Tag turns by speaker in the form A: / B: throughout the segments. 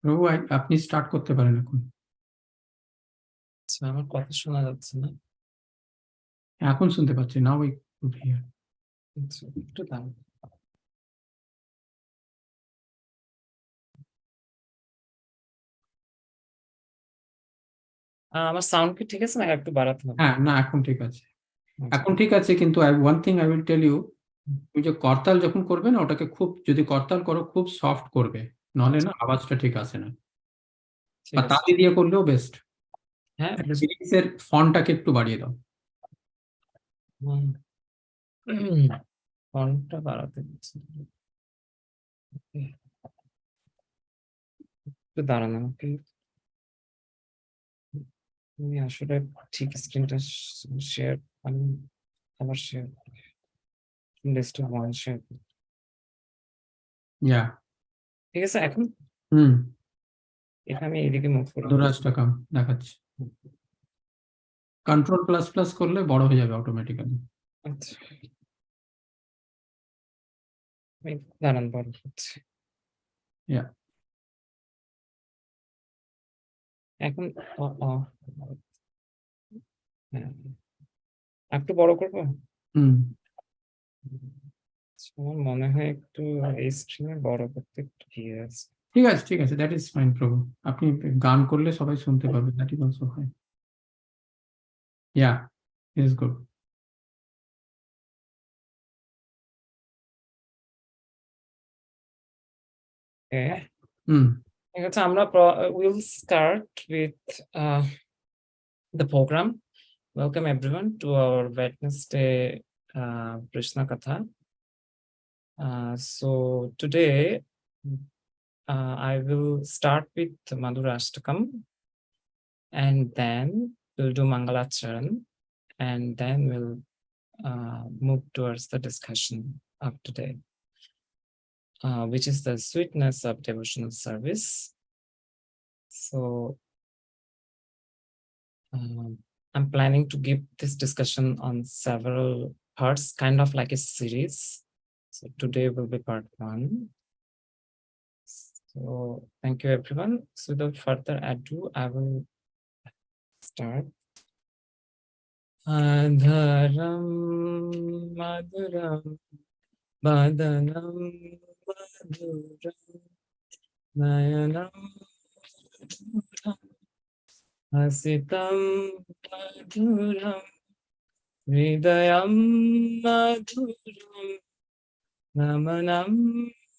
A: প্রভু আপনি স্টার্ট করতে পারেন এখন।
B: আচ্ছা, আমার কথা শোনা যাচ্ছে না।
A: এখন শুনতে পাচ্ছি। Now I could hear.
B: আচ্ছা, একটু দাঁড়ান। আমার সাউন্ড কি ঠিক আছে না একটু বাড়াতে হবে?
A: হ্যাঁ, না এখন ঠিক আছে।
B: আচ্ছা।
A: এখন ঠিক আছে, কিন্তু one thing I will tell you, তুমি যে করতাল যখন করবে না, ওটাকে খুব, যদি করতাল করো খুব সফট করবে, নাহলে না আওয়াজটা ঠিক আসে না।
B: ঠিক
A: বা
B: আছে।
A: তালি দিয়ে করলেও বেস্ট।
B: হ্যাঁ,
A: লিরিক্সের ফন্টটাকে একটু বাড়িয়ে দাও।
B: ফন্টটা বাড়াতে দিচ্ছি। একটু দাঁড়ান আমাকে। আমি আসলে ঠিক স্ক্রিনটা শেয়ার, আমি আবার শেয়ার লিস্ট ওয়ান শেয়ার।
A: ইয়া।
B: ঠিক আছে, এখন
A: হুম।
B: এখানে আমি এইদিকে মুভ করব।
A: মধুরাজটা কাম দেখাচ্ছে। কন্ট্রোল প্লাস প্লাস করলে বড় হয়ে যাবে অটোমেটিক্যালি।
B: আচ্ছা, আমি দাঁড়ান বড় হচ্ছে।
A: ইয়া।
B: এখন হ্যাঁ, একটু বড় করবো।
A: হুম।
B: আচ্ছা, আমার মনে হয় একটু এই স্ক্রিনে বড় করতে একটু ইয়ে আছে।
A: ঠিক আছে, ঠিক আছে, দ্যাট ইজ ফাইন প্রভু। আপনি গান করলে সবাই শুনতে পাবে, that is also fine. Yeah, is good. Hmm.
B: ঠিক আছে, আমরা will start with the program. Welcome everyone to our Wednesday Krishna Katha. So today I will start with Madhurashtakam, and then we'll do Mangalacharan, and then we'll move towards the discussion of today, which is the sweetness of devotional service. So I'm planning to give this discussion on several parts, kind of like a series. So today will be part 1. So thank you everyone. So without further ado, I will start. Adharam madhuram badanam madhuram nayanam madhuram hasitam madhuram hridayam madhuram namanam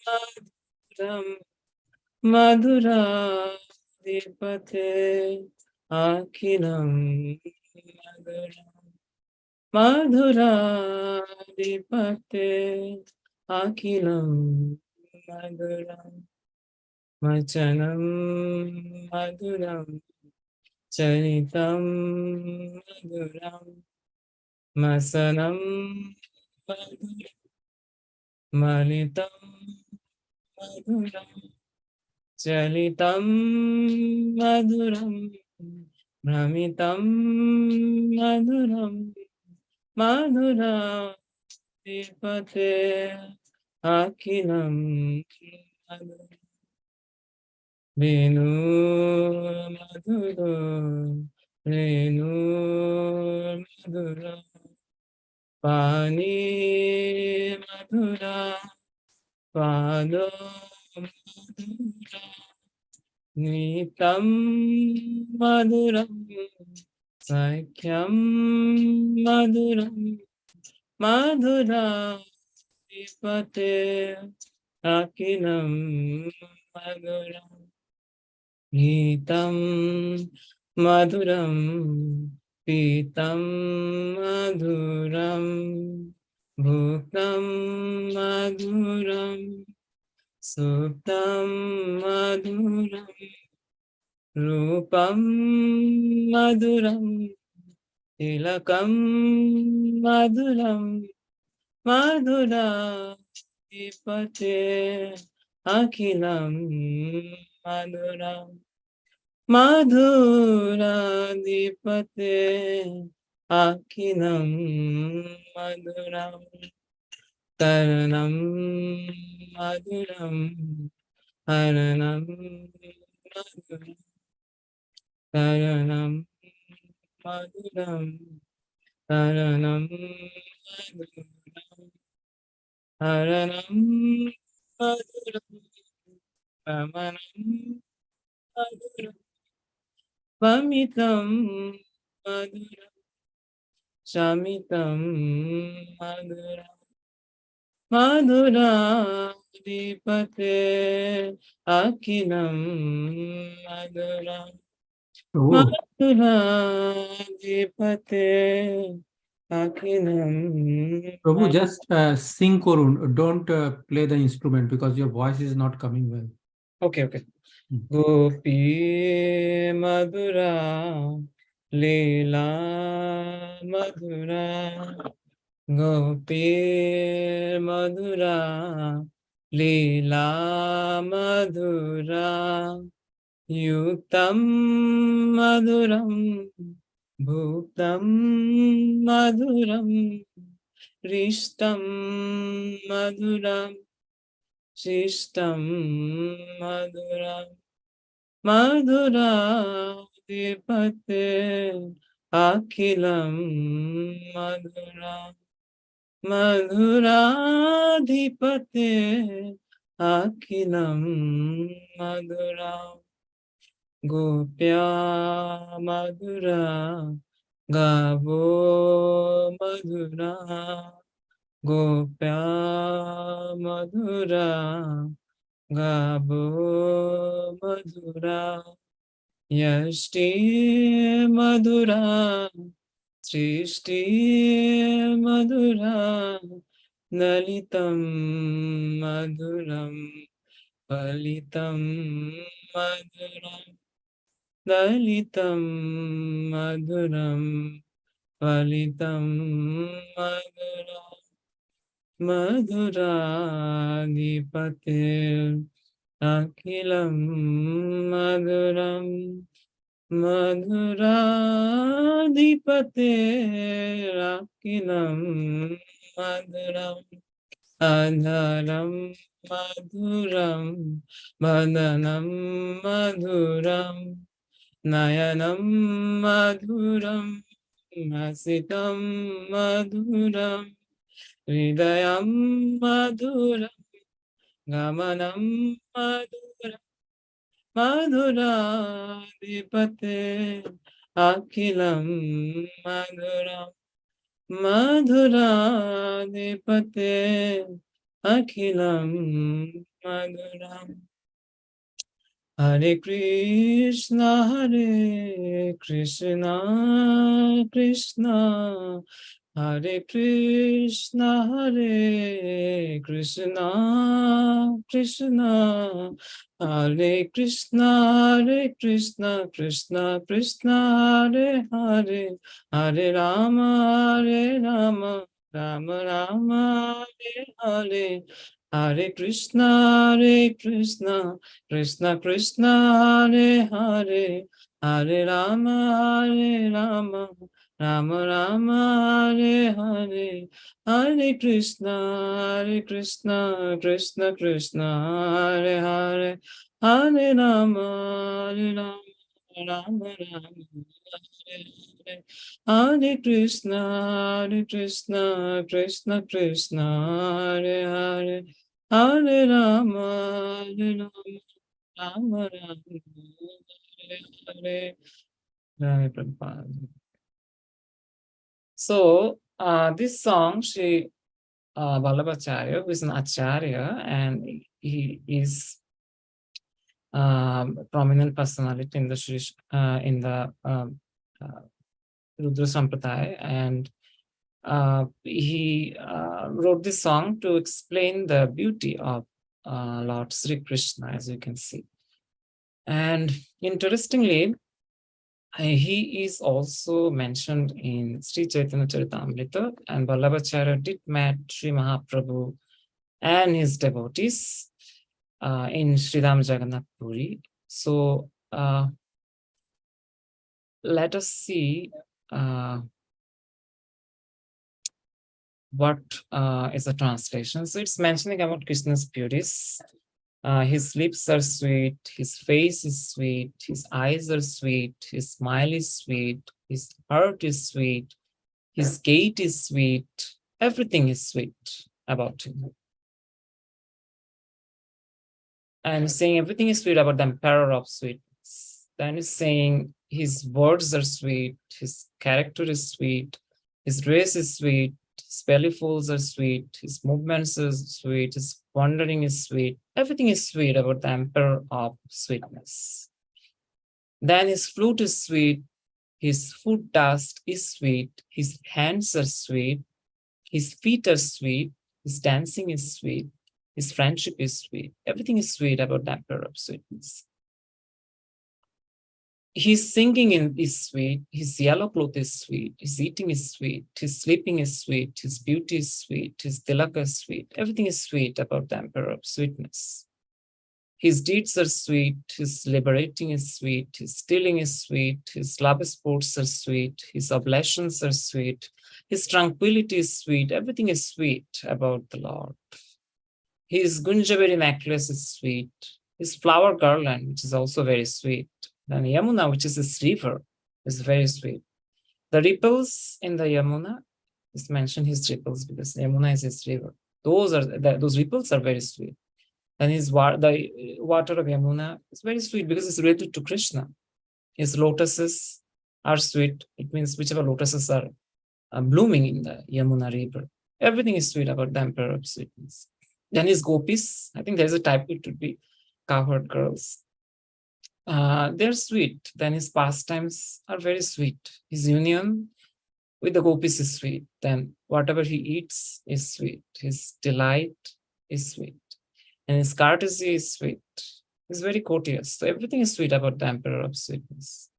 B: madhuram madhuradipate akhilam madhuradipate akhilam madhuram vachanam madhuram charitam madhuram masanam madhuram malitam madhuram chalitam madhuram भ्रमितं मधुरं मधुराधिपते अखिलं मधुरं वेणु मधुरो वेणु मधुरा पानी मधुरा पादो मधुरा नितं मधुरं सख्यं मधुरं मधुराधिपते अखिलं मधुरं गीतं मधुरं पीतं मधुरं भुक्तं मधुरं सुप्तं मधुरं रूपं मधुरं तिलकं मधुरं मधुराधिपते अखिलं मधुरं मधुराधिपते अखिलं मधुरं तरणं मधुरं हरणं Taranam Maduram, Taranam Maduram, Taranam Maduram, Ramanam Maduram, Pamitam Maduram, Shamitam Maduram, Madhuradipate Akilam Maduram,
A: Prabhu,
B: Madhuradipate Akilam
A: Prabhu,
B: Maduram.
A: just sing Korun. Don't play the instrument because your voice is not coming well.
B: Okay, okay.
A: Hmm.
B: Gopi Madhura Leela Madhura Gopi Madhura Leela Madhura Yuktam Madhuram Bhuktam Madhuram Rishtam Madhuram Shishtam Madhuram Madhuradipate Akilam Madhuram Madhuradipate Akilam Madhuram Gopya Madhura Gavo Madhura Gopya Madhura Gabo Madhura Yashti Madhura Srishti Madhura Lalitam Madhuram Palitam Madhuram Lalitam Madhuram Palitam Madhuram Madhuradipate Akilam Madhuram Madhuradipate Akilam Madhuram Adharam Madhuram Badanam Madhuram Nayanam Madhuram Hasitam Madhuram Hridayam Madhuram Gamanam Madhuram Madhuradipate Akilam Madhuram Madhuradipate Akilam Madhuram Hare Krishna Krishna Hare Krishna Krishna Krishna Hare Krishna Krishna Krishna Hare Hare Hare Rama Rama Rama Hare Hare Hare Krishna Krishna Krishna Hare Hare Hare Rama Rama Rama Rama Hare Hare Hare Krishna Krishna Krishna Hare Hare Hare Rama Rama Rama Hare Hare Hare Krishna Krishna Krishna Hare Hare Hare Rama Rama Rama Hare Hare. Jai Prabhupada. So, this song, Sri Vallabhacharya, who is an Acharya, and he is prominent personality in the Rudra Sampradaya, and he wrote this song to explain the beauty of Lord Sri Krishna, as you can see. And interestingly, he is also mentioned in Sri Chaitanya Charitamrita, and Vallabhacharya did meet Sri Mahaprabhu and his devotees in Sri Ram Jagannath Puri. So let us see what is the translation. So it's mentioning about Krishna's beauties. His lips are sweet, his face is sweet, his eyes are sweet, his smile is sweet, his heart is sweet, his gait is sweet, everything is sweet about him. And he's saying everything is sweet about the emperor of sweetness. Then he's saying his words are sweet, his character is sweet, his dress is sweet, his bellyfuls are sweet, his movements are sweet, his wandering is sweet. Everything is sweet about the emperor of sweetness. Then his flute is sweet, his foot dust is sweet, his hands are sweet, his feet are sweet, his dancing is sweet, his friendship is sweet. Everything is sweet about the emperor of sweetness. His singing is sweet, his yellow cloth is sweet, his eating is sweet, his sleeping is sweet, his beauty is sweet, his tilak is sweet. Everything is sweet about the emperor of sweetness. His deeds are sweet, his liberating is sweet, his stealing is sweet, his love sports are sweet, his oblations are sweet, his tranquility is sweet. Everything is sweet about the Lord. His Gunjaveri necklace is sweet, his flower garland, which is also very sweet. Then Yamuna, which is his river, is very sweet. The ripples in the Yamuna, just mention his ripples because Yamuna is his river. Those ripples are very sweet. And the water of Yamuna is very sweet because it's related to Krishna. His lotuses are sweet. It means whichever lotuses are blooming in the Yamuna river. Everything is sweet about the emperor of sweetness. Then his gopis, I think there's a type, it would be cowherd girls. They're sweet. Then his pastimes are very sweet. His union with the gopis is sweet. Then whatever he eats is sweet. His delight is sweet. And his courtesy is sweet. He's very courteous. So everything is sweet about the emperor of sweetness.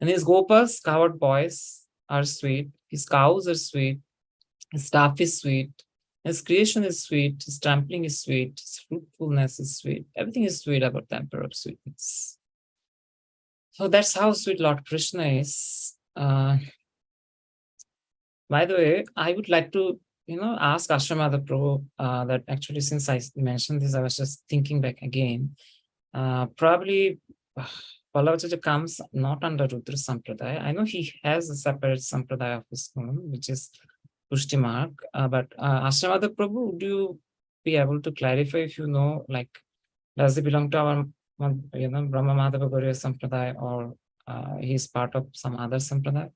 B: And his gopas, cowherd boys, are sweet. His cows are sweet. His staff is sweet. His creation is sweet. His trampling is sweet. His fruitfulness is sweet. Everything is sweet about the emperor of sweetness. So that's how sweet Lord Krishna is. By the way, I would like to ask Ashramada Prabhu that actually, since I mentioned this, I was just thinking back again. Probably Pallavacharya comes not under Rudra Sampradaya. I know he has a separate Sampradaya of his own, which is Pushti Marg. But Ashramada Prabhu, would you be able to clarify if you know, like, does he belong to our Brahma Madhava Gauriya Sampradaya, or he's part of some other Sampradaya?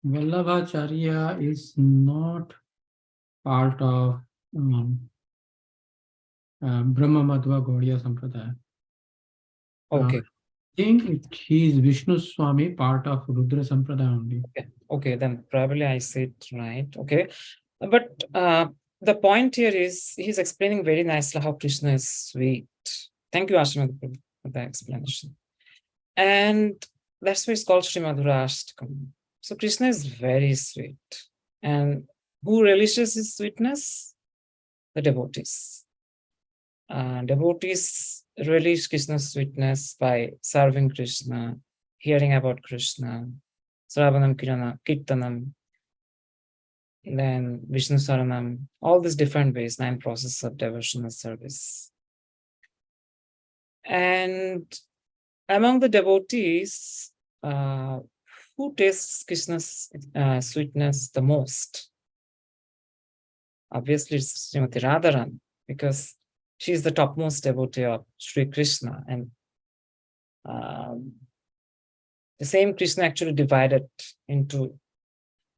A: Vallabhacharya is not part of Brahma Madhva Gaudiya Sampradaya.
B: Okay.
A: I think he is Vishnu Swami, part of Rudra Sampradaya only.
B: Okay, then probably I said right. Okay. But the point here is he's explaining very nicely how Krishna is sweet. Thank you, Ashramad, for the explanation. And that's why it's called Sri Madhura Ashtakam. So Krishna is very sweet. And who relishes his sweetness? The devotees. Devotees relish Krishna's sweetness by serving Krishna, hearing about Krishna, Sravanam Kirtanam, then Vishnu Saranam, all these different ways, 9 processes of devotional service. And among the devotees, who tastes Krishna's sweetness the most? Obviously, it's Srimati Radharani, because she is the topmost devotee of Sri Krishna. And the same Krishna actually divided into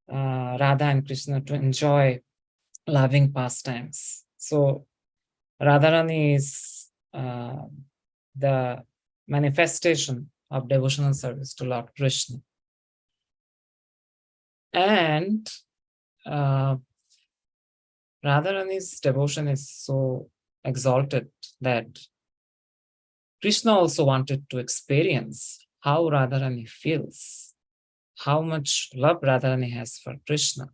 B: Radha and Krishna to enjoy loving pastimes. So Radharani is the manifestation of devotional service to Lord Krishna. And Radharani's devotion is so exalted that Krishna also wanted to experience how Radharani feels, how much love Radharani has for Krishna.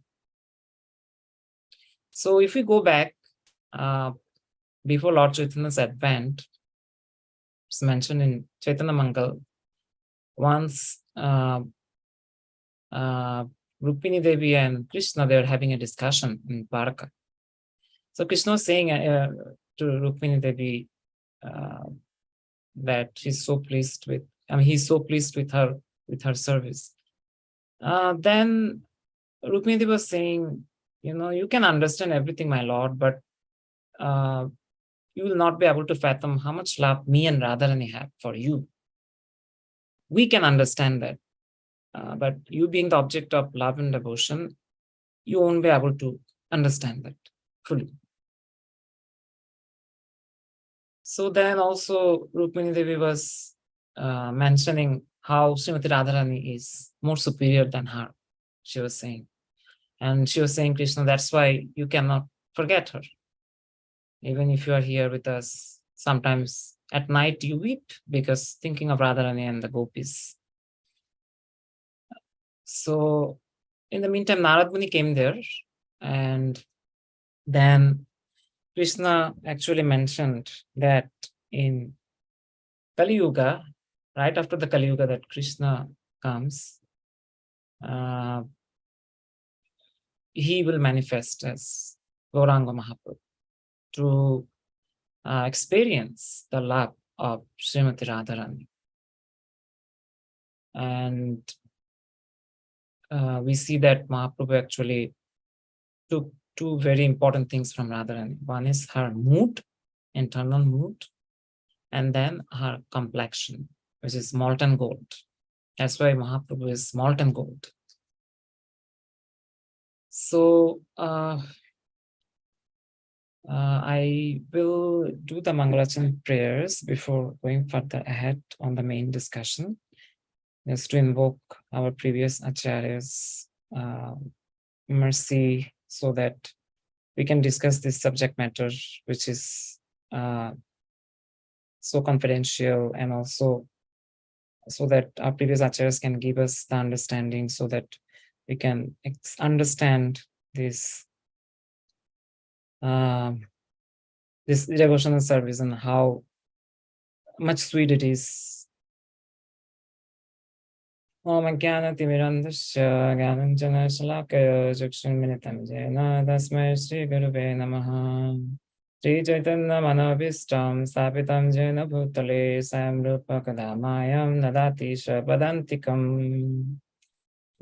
B: So if we go back before Lord Chaitanya's advent, it's mentioned in Chaitanya Mangal, once Rukmini Devi and Krishna, they were having a discussion in Dwarka. So Krishna was saying to Rukmini Devi that he's so pleased with, he's so pleased with her service. Then Rukmini Devi was saying, you can understand everything, my lord, but you will not be able to fathom how much love me and Radharani have for you. We can understand that. But you being the object of love and devotion, you won't be able to understand that fully. So then also Rukmini Devi was mentioning how Srimati Radharani is more superior than her, she was saying. And she was saying, Krishna, that's why you cannot forget her. Even if you are here with us, sometimes at night you weep because thinking of Radharani and the gopis. So in the meantime, Narad Muni came there, and then Krishna actually mentioned that in Kali Yuga, right after the Kali Yuga, that Krishna comes, he will manifest as Gauranga Mahaprabhu to experience the love of Srimati Radharani. And we see that Mahaprabhu actually took two very important things from Radharani. One is her mood, internal mood, and then her complexion, which is molten gold. That's why Mahaprabhu is molten gold. So I will do the Mangalachan prayers before going further ahead on the main discussion, just to invoke our previous Acharya's mercy so that we can discuss this subject matter, which is so confidential, and also so that our previous Acharyas can give us the understanding so that we can understand this this devotional service and how much sweet it is. Om Jnana-timirandasya Gyananjana Shalakaya Chakshunmilitam Jena Tasmai Shri Gurave Namaha. Shri Chaitanya Manabhistam Stapitam Jena Bhutale Samrupa Kadamayam Nadati Shapadantikam.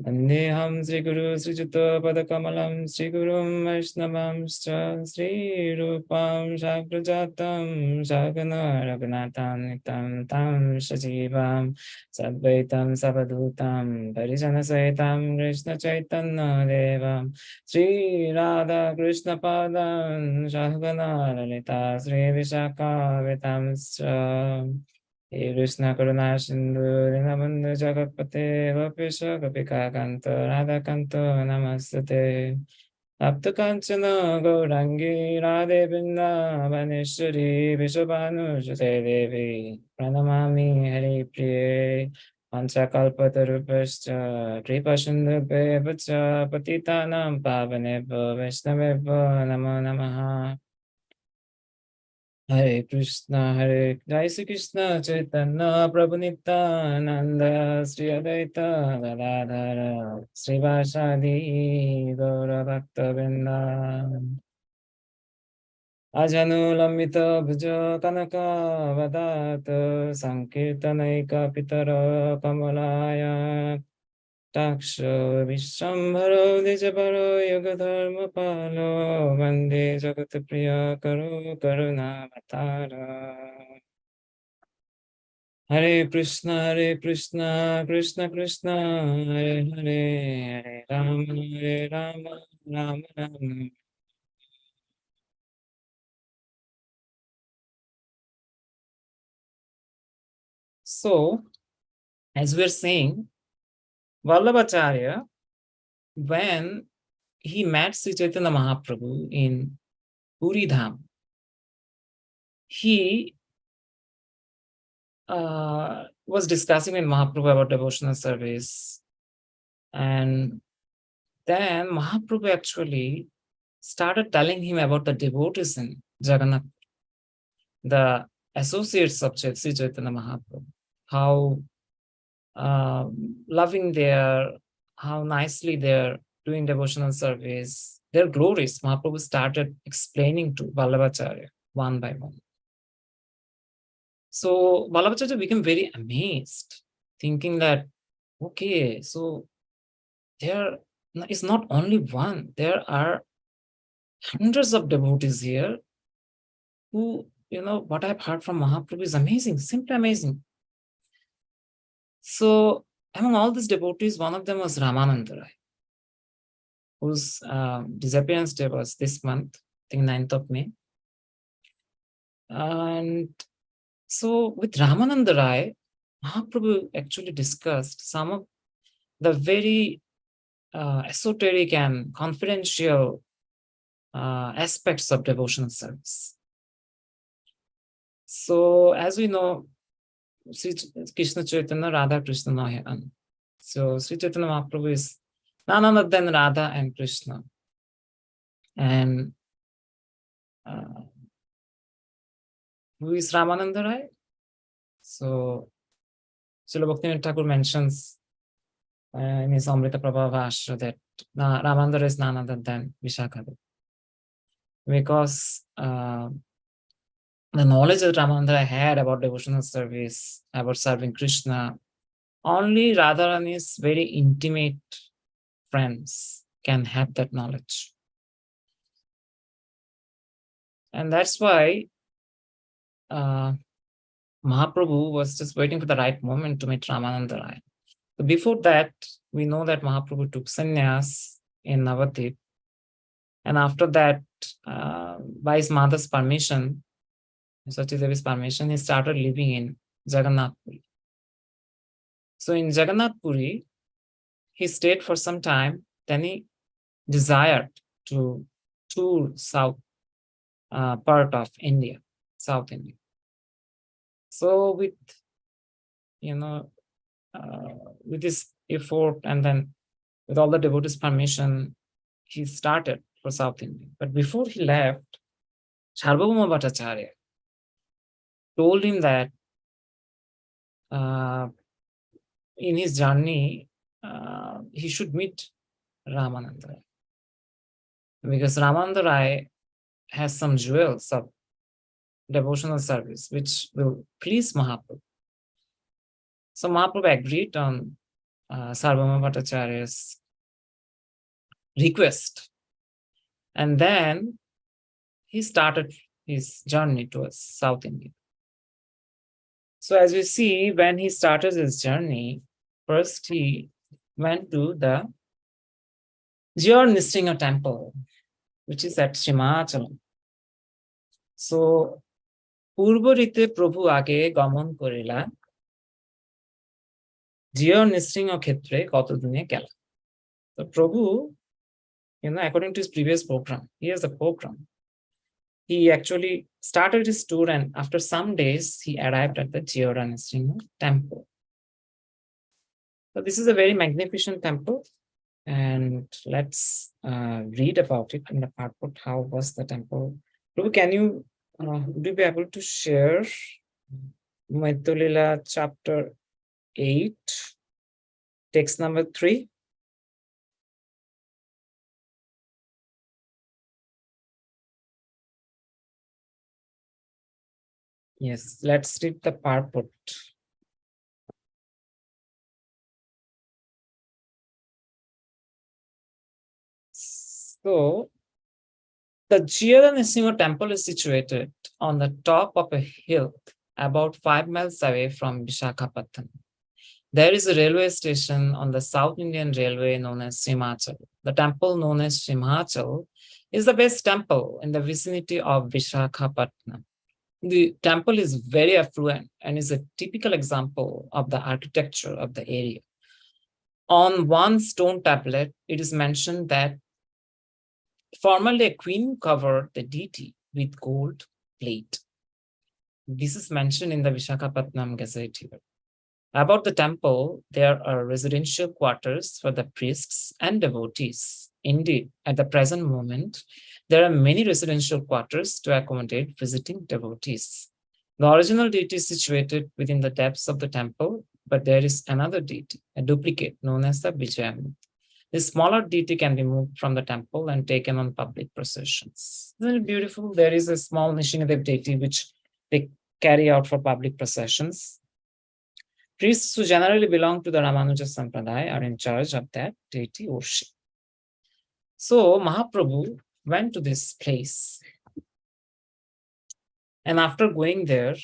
B: Vandeham Sri Guru Sri Juta Padakamalam Sri Gurum Vaishnavamscha Sri Rupam Shakrajatam Shagana Raghunatham Nitam Tam Shajivam Sadvaitam Savadutam Parijana Saitam Krishna Chaitanya Devam Sri Radha Krishna Padam Shagana Lalita Sri Vishaka Vitamscha He Krishna Karuna Sindhu Dinabandhu Jagatpate Vapesha Gopika Kanto Radha Kanto Namastate Apta Kanchana Gaurangi Radhe Vrindavaneshwari Vishabhanu Jate Devi Pranamami Hari Priye Panchakalpatarupascha Kripasindhubhye Vacha Patitanam Pavanebhyo Vaishnavebhyo Namo Namaha Hare Krishna, Jai Sri Krishna, Chaitanya, Prabhu Nityananda, Sri Advaita, Gadadhara, Sri Vasadi, Gaura Bhakta Vrinda. Ajanulambita Bhuja Kanaka Vadata, Sankirtanaika Pitara Kamalaya, Taksha Vishambharo Dijabharo Yogadharma Palo Vande Jagatapriya Karu Karuna Vatara. Hare Krishna, Krishna Krishna, Hare Hare, Hare Rama, Rama Rama. So, as we're saying, Vallabhacharya, when he met Sri Chaitanya Mahaprabhu in Puri Dham, he was discussing with Mahaprabhu about devotional service. And then Mahaprabhu actually started telling him about the devotees in Jagannath, the associates of Sri Chaitanya Mahaprabhu, how loving they are, how nicely they are doing devotional service. their glories, Mahaprabhu started explaining to Vallabhacharya one by one. So Vallabhacharya became very amazed, thinking that, okay, so there is not only one, there are hundreds of devotees here who, what I've heard from Mahaprabhu is amazing, simply amazing. So among all these devotees, one of them was Ramananda Rai, whose disappearance day was this month, I think 9th of May. And so with Ramananda Rai, Mahaprabhu actually discussed some of the very esoteric and confidential aspects of devotional service. So as we know, Sri Krishna Chaitanya, Radha Krishna Nayakan. So Sri Chaitanya Mahaprabhu is none other than Radha and Krishna. And who is Ramananda Rai? So Srila Bhaktivinoda Thakur mentions in his Amrita Prabha Bhashya that Ramananda Rai is none other than Vishakha. Because the knowledge that Ramananda Rai had about devotional service, about serving Krishna, only Radharani's very intimate friends can have that knowledge. And that's why Mahaprabhu was just waiting for the right moment to meet Ramananda Rai. So before that, we know that Mahaprabhu took sannyas in Navadvip. And after that, by his mother's permission, Sachi Devi's permission, he started living in Jagannath Puri. So in Jagannath Puri, he stayed for some time. Then he desired to tour south part of India, South India. So with with this effort and then with all the devotees' permission, he started for South India. But before he left, Sarvabhauma Bhattacharya told him that in his journey, he should meet Ramananda Rai. Because Ramananda Rai has some jewels of devotional service which will please Mahaprabhu. So Mahaprabhu agreed on Sarvabhauma Bhattacharya's request. And then he started his journey towards South India. So as we see, when he started his journey, first he went to the Nisringa temple, which is at Shimachalam. So Purborite Prabhu age gamon korila Jio Nisringa Khetre Kotodune Kela. So Prabhu, according to his previous program, here's the program. He actually started his tour, and after some days, he arrived at the Nisringa temple. So this is a very magnificent temple, and let's read about it in the purport. How was the temple? Prabhu, can you would you be able to share Maitulila chapter 8, text number 3? Yes, let's read the purport. So, the Nisringa temple is situated on the top of a hill about 5 miles away from Visakhapatnam. There is a railway station on the South Indian Railway known as Simachal. The temple known as Simachal is the best temple in the vicinity of Visakhapatnam. The temple is very affluent and is a typical example of the architecture of the area. On one stone tablet, it is mentioned that formerly a queen covered the deity with gold plate. This is mentioned in the Visakhapatnam Gazette here. About the temple, there are residential quarters for the priests and devotees. Indeed, at the present moment, there are many residential quarters to accommodate visiting devotees. The original deity is situated within the depths of the temple, but there is another deity, a duplicate known as the Vijayamurti. the smaller deity can be moved from the temple and taken on public processions. Isn't it beautiful? There is a small Nishingadev deity which they carry out for public processions. Priests who generally belong to the Ramanuja Sampradaya are in charge of that deity worship. So Mahaprabhu went to this place. And after going there,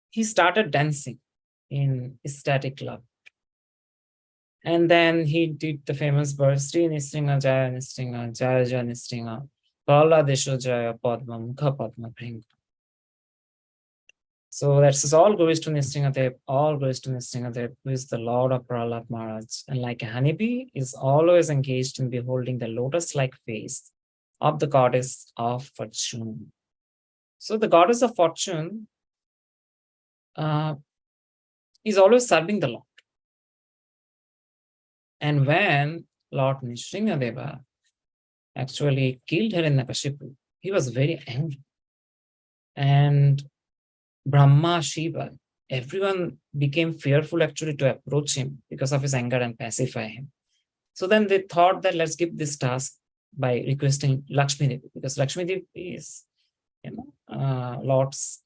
B: he started dancing in ecstatic love. And then he did the famous verse, Sri Nisringa Jaya Nisringa, Jaya Jaya Nisringa, Pala Desho Jaya Padma Mukha Padma Bringa. So that's all glories to Nisringadev, all glories to Nisringadev, who is the Lord of Prahlad Maharaj. And like a honeybee, is always engaged in beholding the lotus-like face of the goddess of fortune. So the goddess of fortune is always serving the Lord. And when Lord Nisringadeva actually killed Hiranyakashipu, he was very angry. And Brahma, Shiva, everyone became fearful actually to approach him because of his anger and pacify him. So then they thought that let's give this task by requesting Lakshmi Devi, because Lakshmi Devi is, Lord's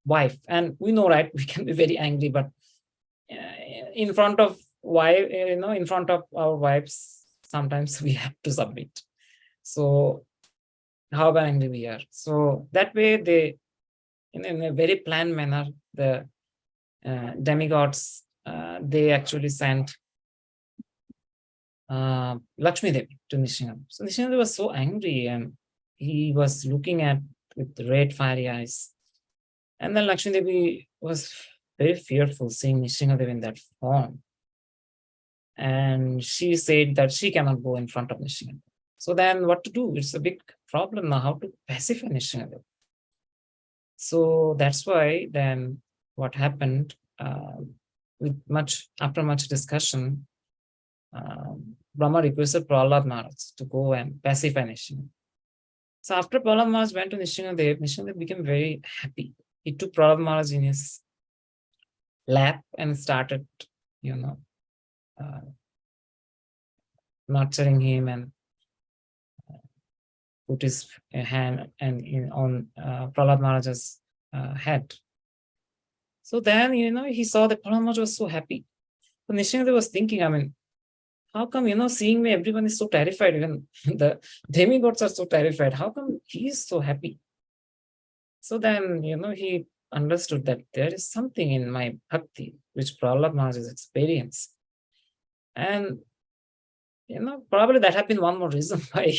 B: wife. And we know, right, we can be very angry, but in front of in front of our wives, sometimes we have to submit. So how angry we are. So that way they, in a very planned manner, the demigods, they actually sent Lakshmi Devi to Nishingadev. So Nishingadev was so angry and he was looking at with red fiery eyes. And then Lakshmi Devi was very fearful seeing Nishingadev in that form. And she said that she cannot go in front of Nishingadev. So then what to do? It's a big problem now, how to pacify Nishingadev. So that's why then what happened, after much discussion, Brahma requested Prahlad Maharaj to go and pacify Nishingadev. So after Prahlad Maharaj went to Nishingadev, Nishingadev became very happy. He took Prahlad Maharaj in his lap and started, nurturing him and put his hand on Prahlad Maharaj's head. So then, he saw that Prahlad Maharaj was so happy. So Nishingadev was thinking, how come, seeing me, everyone is so terrified, even the demigods are so terrified. How come he is so happy? So then, he understood that there is something in my bhakti which Prahlad Maharaj has experienced. And, probably that had been one more reason why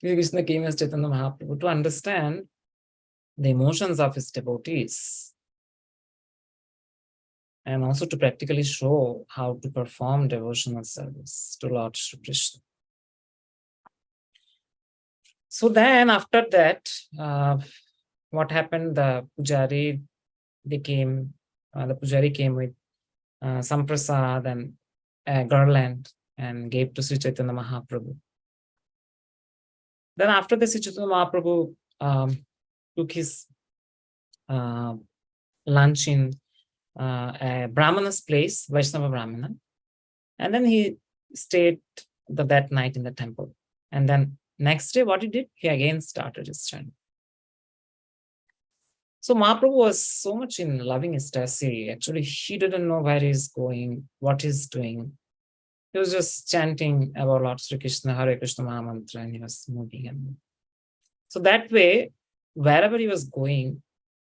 B: Krishna came as Chaitanya Mahaprabhu, to understand the emotions of his devotees and also to practically show how to perform devotional service to Lord Shri Krishna. So then after that, what happened? The pujari came with some prasad and a garland and gave to Sri Chaitanya Mahaprabhu. Then after this, Sri Chaitanya Mahaprabhu took his lunch in a Brahmana's place, Vaishnava Brahmana. And then he stayed that night in the temple. And then next day, what he did, he again started his chanting. So Mahaprabhu was so much in loving ecstasy. Actually, he didn't know where he's going, what he's doing. He was just chanting about Lord Sri Krishna, Hare Krishna Mahamantra, and he was moving. And so that way, wherever he was going,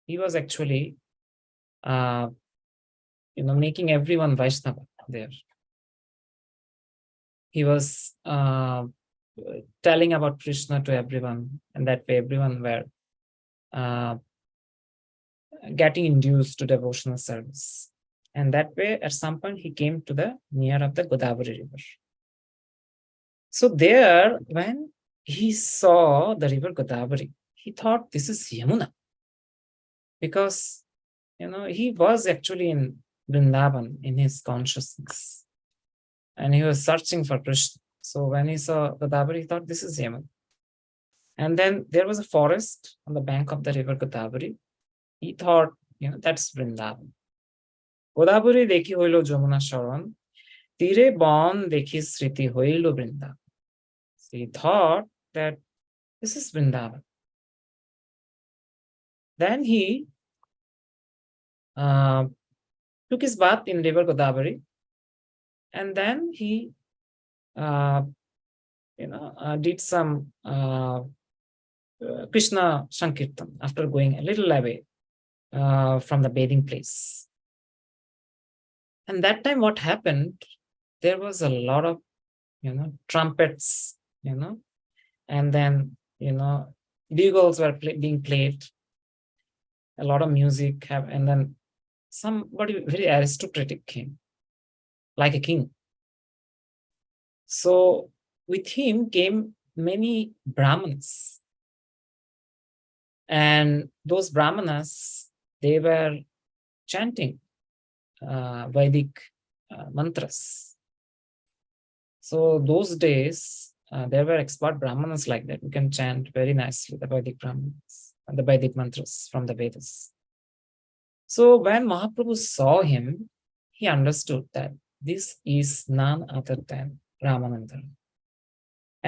B: he was actually, making everyone Vaishnava there. He was telling about Krishna to everyone, and that way everyone were getting induced to devotional service. And that way, at some point, he came to the near of the Godavari river. So there, when he saw the river Godavari, he thought this is Yamuna. Because, he was actually in Vrindavan in his consciousness. And he was searching for Krishna. So when he saw Godavari, he thought this is Yamuna. And then there was a forest on the bank of the river Godavari. He thought, that's Vrindavan. Godavari dekhi hoilo Jamuna Sharan, তীরে বন দেখি স্মৃতি হইল Vrindavan. So he thought that this is Vrindavan. Then he took his bath in river Godavari, and then he did some Krishna Sankirtan after going a little away from the bathing place. And that time what happened, there was a lot of trumpets, and then bugles were being played, a lot of music, and then somebody very aristocratic came, like a king. So with him came many brahmanas, and those brahmanas, they were chanting Vedic mantras. So those days there were expert brahmanas like that who can chant very nicely the Vedic brahmanas, the Vedic mantras from the Vedas. So when Mahaprabhu saw him, he understood that this is none other than Ramananda.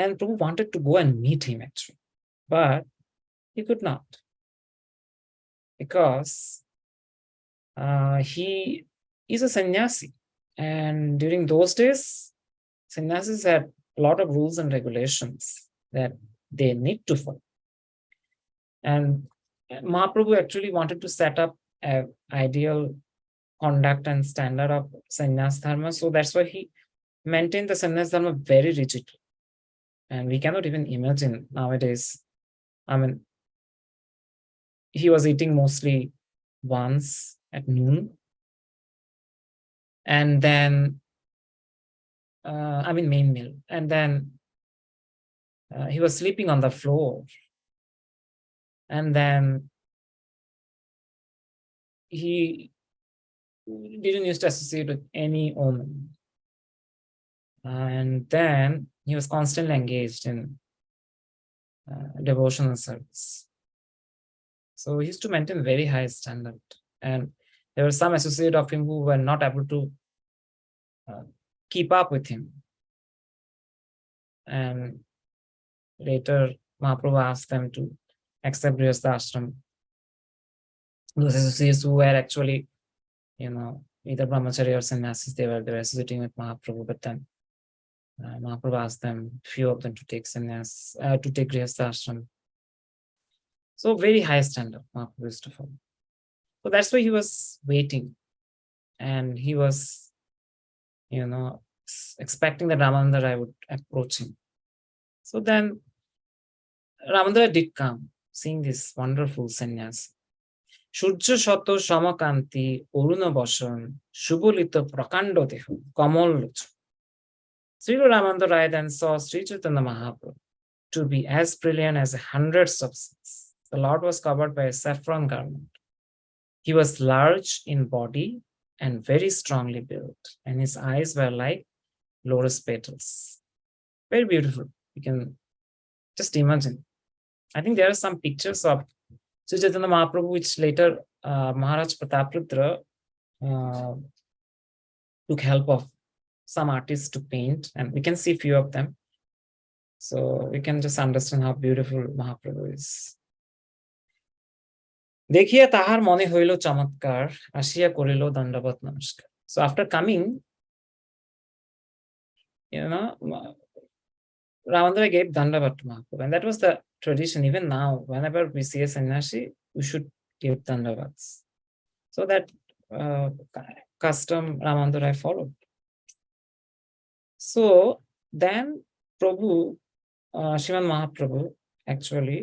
B: And Prabhu wanted to go and meet him actually, but he could not, because he is a sannyasi. And during those days, sannyasis had a lot of rules and regulations that they need to follow. And Mahaprabhu actually wanted to set up an ideal conduct and standard of sannyas dharma. So that's why he maintained the sannyas dharma very rigidly. And we cannot even imagine nowadays. I mean, he was eating mostly once at noon. And then, main meal. And then he was sleeping on the floor. And then he didn't used to associate with any woman. And then he was constantly engaged in devotional service. So he used to maintain very high standard. And there were some associates of him who were not able to keep up with him. And later, Mahaprabhu asked them to accept Grihastha ashram. Those associates who were actually, either brahmachari or sannyasis, they were associating with Mahaprabhu. But then Mahaprabhu asked them, few of them, to take sannyas, to take Grihastha ashram. So very high standard Mahaprabhu used to follow. So that's why he was waiting, and he was, expecting that Ramananda Rai would approach him. So then Ramananda Rai did come, seeing this wonderful sannyas. Shurja Shato Shamakanti Oruna Boshan Shubulita Prakando Dehu Kamal Luchu. Sri Ramananda Rai then saw Sri Chaitanya Mahaprabhu to be as brilliant as hundreds of suns. The Lord was covered by a saffron garment. He was large in body and very strongly built, and his eyes were like lotus petals. Very beautiful. You can just imagine. I think there are some pictures of Sri Chaitanya Mahaprabhu, which later Maharaj Prataprudra took help of some artists to paint, and we can see a few of them. So we can just understand how beautiful Mahaprabhu is. দেখিয়া তাহার মনে হইল চমৎকার, আসিয়া করিল দণ্ডবত নমস্কার. So after coming, Ramananda gave dandavat to Mahaprabhu, and that was the tradition. Even now, whenever we see a sannyasi, we should give dandavats. So that custom Ramananda Rai followed. So then Prabhu, Sriman Mahaprabhu, actually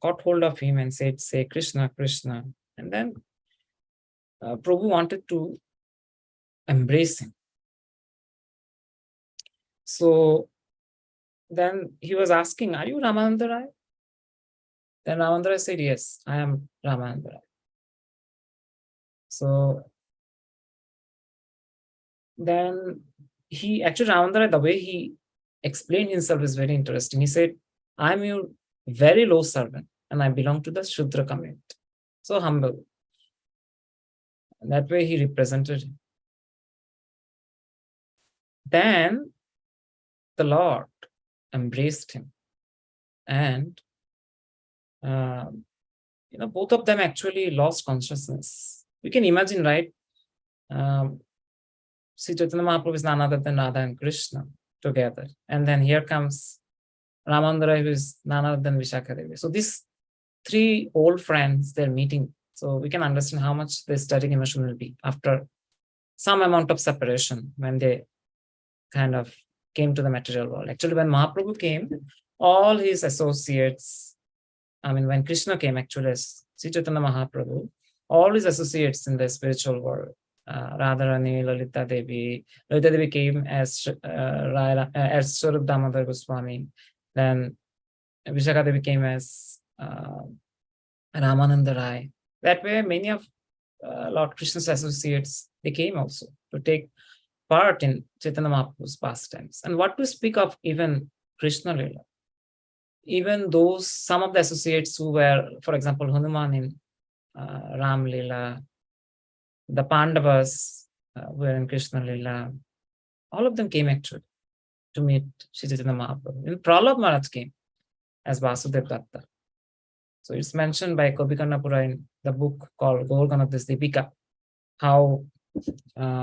B: got hold of him and said, say Krishna, Krishna. And then Prabhu wanted to embrace him. So then he was asking, are you Ramananda Rai? Then Ramananda Rai said, yes, I am Ramananda Rai. So then Ramananda Rai, the way he explained himself is very interesting. He said, I'm your very low servant, and I belong to the Shudra community. So humble. And that way he represented him. Then the Lord embraced him, and both of them actually lost consciousness. You can imagine, right? Sri Chaitanya Mahaprabhu is none other than Radha and Krishna together. And then here comes Ramananda, who is none other than Vishakha Devi. So these three old friends, they're meeting. So we can understand how much the static emotion will be after some amount of separation when they kind of came to the material world. Actually, when Mahaprabhu came, all his associates, when Krishna came actually as Sri Chaitanya Mahaprabhu, all his associates in the spiritual world, Radharani, Lalita Devi came as Swarup Damodar Goswami. Then Vishakha Devi came as Ramananda Rai. That way, many of Lord Krishna's associates, they came also to take part in Chaitanya Mahaprabhu's pastimes. And what to speak of even Krishna Lila? Even those, some of the associates who were, for example, Hanuman in Ram Lila, the Pandavas were in Krishna Lila, all of them came actually to meet Sri Chaitanya Mahaprabhu. And Prahlad Maharaj came as Vasudev Datta. So it's mentioned by Kavi Karnapura in the book called Gaurganada's Deepika, how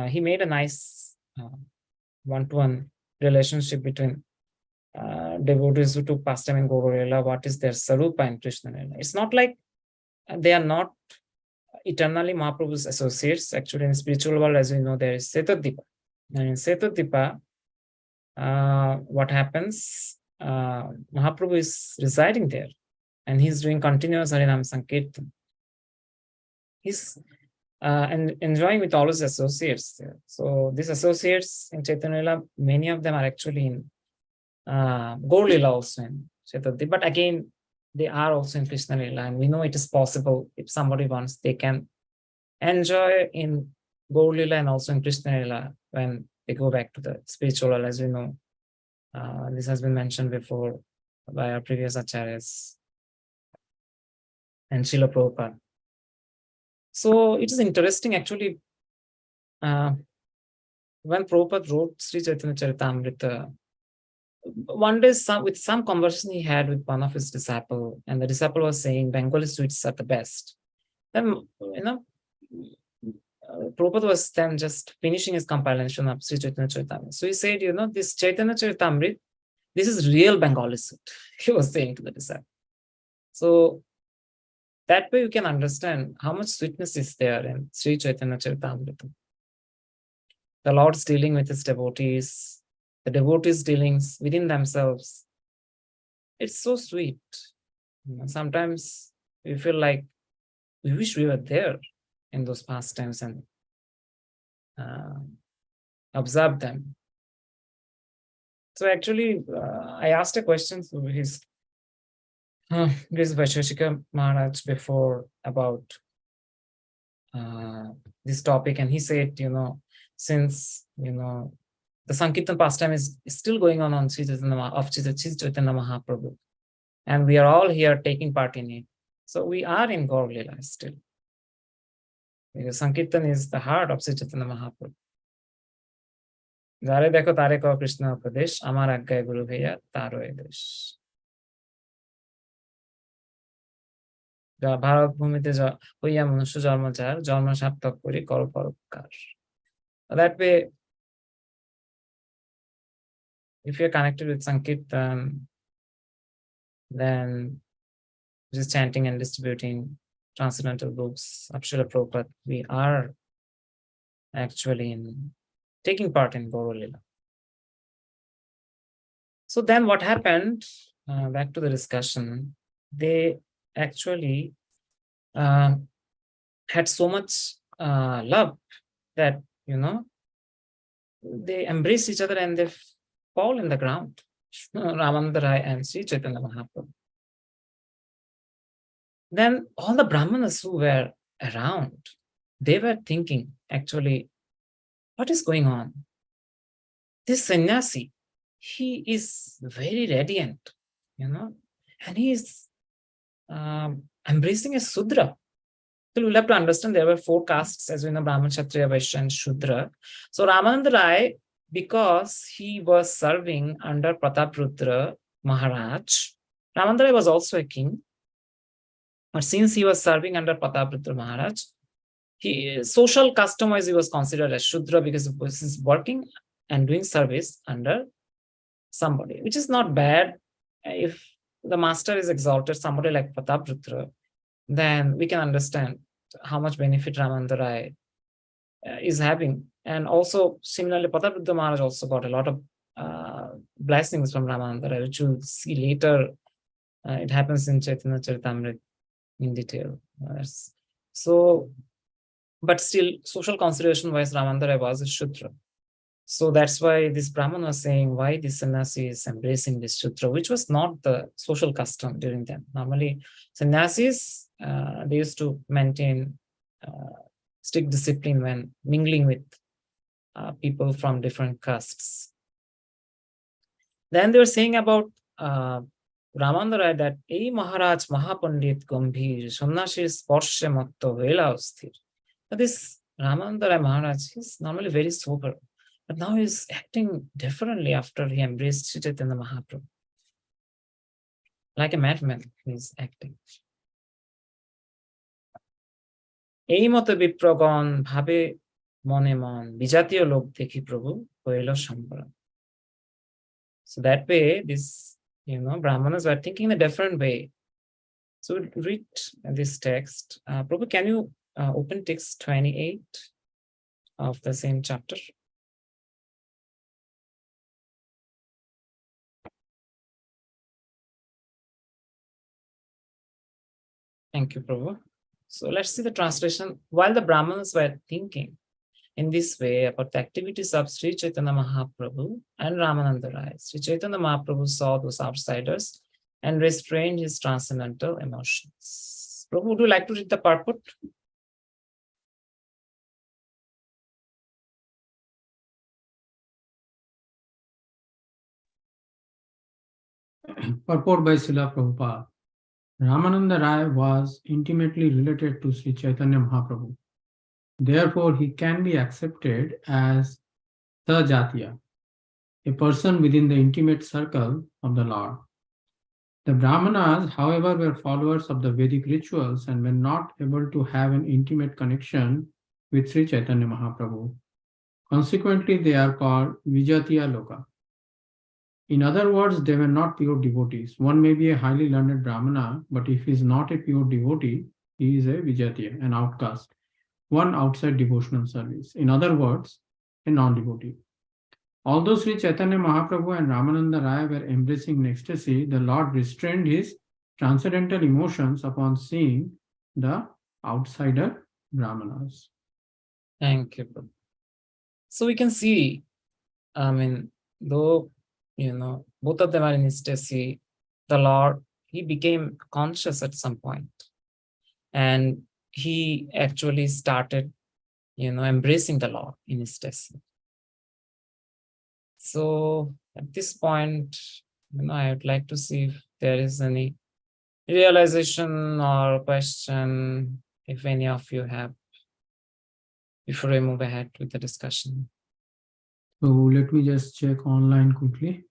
B: he made a nice one-to-one relationship between devotees who took pastime in Gauralila, what is their Sarupa and Krishna Lila. It's not like they are not eternally Mahaprabhu's associates. Actually, in the spiritual world, as we know, there is Setadipa. And in Setadipa, what happens? Mahaprabhu is residing there and he's doing continuous Harinam Sankirtan. He's enjoying with all his associates there. So these associates in Chaitanya Lila, many of them are actually in Gaur Lila also in Chaitanya. But again, they are also in Krishna Lila, and we know it is possible if somebody wants, they can enjoy in Gaur Lila and also in Krishna Lila when they go back to the spiritual world, as we know. This has been mentioned before by our previous acharyas and Srila Prabhupada. So it is interesting actually, when Prabhupada wrote Sri Chaitanya Charitamrita, one day with some conversation he had with one of his disciples, and the disciple was saying Bengali sweets are the best. Then, Prabhupada was then just finishing his compilation of Sri Chaitanya Charitamrita. So he said, this Chaitanya Charitamrita, this is real Bengali sweet, he was saying to the disciple. So that way you can understand how much sweetness is there in Sri Chaitanya Charitamrita. The Lord's dealing with his devotees, the devotees' dealings within themselves. It's so sweet. Sometimes we feel like we wish we were there in those pastimes and observe them. So actually, I asked a question to his Vaisheshika Maharaj before about this topic, and he said, since the Sankirtan pastime is still going on Sri Chaitanya Mahaprabhu, and we are all here taking part in it. So we are in Gaur Lila still. Because Sankirtan is the heart of Sri Chaitanya Mahaprabhu. Jare dekho tare kaho Krishna Upadesh, amar aggaye Guru bhaiya taro edesh. Bharat bhumite hoiya manusya jarma jar, jarma saptak kori karo paropkar. That way, if you're connected with Sankirtan, then just chanting and distributing transcendental books of Srila Prabhupada, we are actually taking part in Gaur Lila. So then what happened, back to the discussion, they actually had so much love that, they embrace each other and they fall in the ground. Ramananda Rai and Sri Chaitanya Mahaprabhu. Then all the Brahmanas who were around, they were thinking, actually, what is going on? This sannyasi, he is very radiant, and he is embracing a Sudra. So we'll have to understand there were 4 castes, as we know, Brahman, Kshatriya, Vaishya, and Shudra. So Ramananda Rai, because he was serving under Prataprudra Maharaj. Ramandarai was also a king, but since he was serving under Prataprudra Maharaj, social custom-wise he was considered as Shudra because he was working and doing service under somebody, which is not bad. If the master is exalted, somebody like Prataprudra, then we can understand how much benefit Ramandarai is having. And also, similarly, Prataprudra Maharaj also got a lot of blessings from Ramandarai, which we'll see later. It happens in Chaitanya Charitamrita in detail. So, but still, social consideration-wise, Ramandarai was a Shudra. So that's why this Brahman was saying why this sannyasi is embracing this Shudra, which was not the social custom during them. Normally, sannyasis, they used to maintain strict discipline when mingling with people from different castes. Then they were saying about Ramandarai that Ei Maharaj Mahapandit Gambhir Sannyashi Sporshe Matto Vela Usthir. This Ramandarai Maharaj is normally very sober, but now he's acting differently after he embraced Sri Chaitanya Mahaprabhu. Like a madman, he's acting. এই মতো বিপ্রগণ ভাবে মনে মন বিজাতীয় লোক দেখি প্রভু হইল সম্বরণ. So that way, this, Brahmanas were thinking in a different way. So we'll read this text. Prabhu, can you open text 28 of the same chapter? Thank you, Prabhu. So let's see the translation. While the Brahmanas were thinking in this way about the activities of Sri Chaitanya Mahaprabhu and Ramananda Rai, Sri Chaitanya Mahaprabhu saw those outsiders and restrained his transcendental emotions. Prabhu, would you like to read the purport?
A: Purport by Srila Prabhupada. Ramananda Rai was intimately related to Sri Chaitanya Mahaprabhu. Therefore, he can be accepted as Sajatiya, a person within the intimate circle of the Lord. The Brahmanas, however, were followers of the Vedic rituals and were not able to have an intimate connection with Sri Chaitanya Mahaprabhu. Consequently, they are called Vijatiya Loka. In other words, they were not pure devotees. One may be a highly learned Brahmana, but if he is not a pure devotee, he is a Vijatiya, an outcast, one outside devotional service. In other words, a non-devotee. Although Sri Chaitanya Mahaprabhu and Ramananda Rai were embracing ecstasy, the Lord restrained his transcendental emotions upon seeing the outsider Brahmanas.
B: Thank you. So we can see, though, both of them are in ecstasy, the Lord, he became conscious at some point. And he actually started, embracing the Lord in ecstasy. So at this point, I would like to see if there is any realization or question, if any of you have, before I move ahead with the discussion.
A: So let me just check online quickly.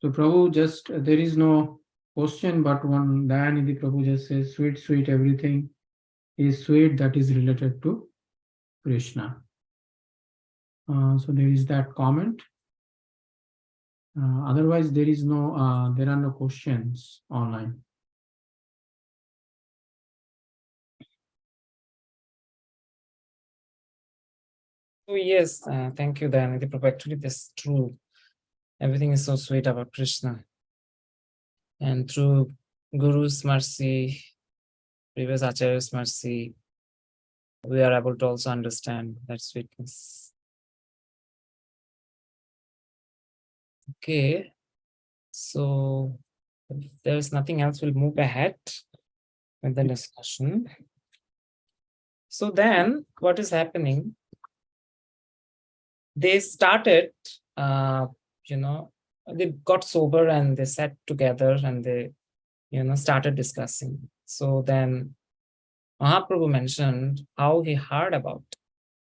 A: So Prabhu, just there is no question, but one Dayanidhi Prabhu just says, sweet, sweet, everything is sweet that is related to Krishna. So there is that comment. Otherwise, there is no, there are no questions online.
B: Oh yes, thank you, Dayanidhi Prabhu. Actually, this is true. Everything is so sweet about Krishna. And through Guru's mercy, previous Acharya's mercy, we are able to also understand that sweetness. Okay, so if there's nothing else, we'll move ahead with the discussion. So then, what is happening? they started, they got sober and they sat together and they, started discussing. So then Mahaprabhu mentioned how he heard about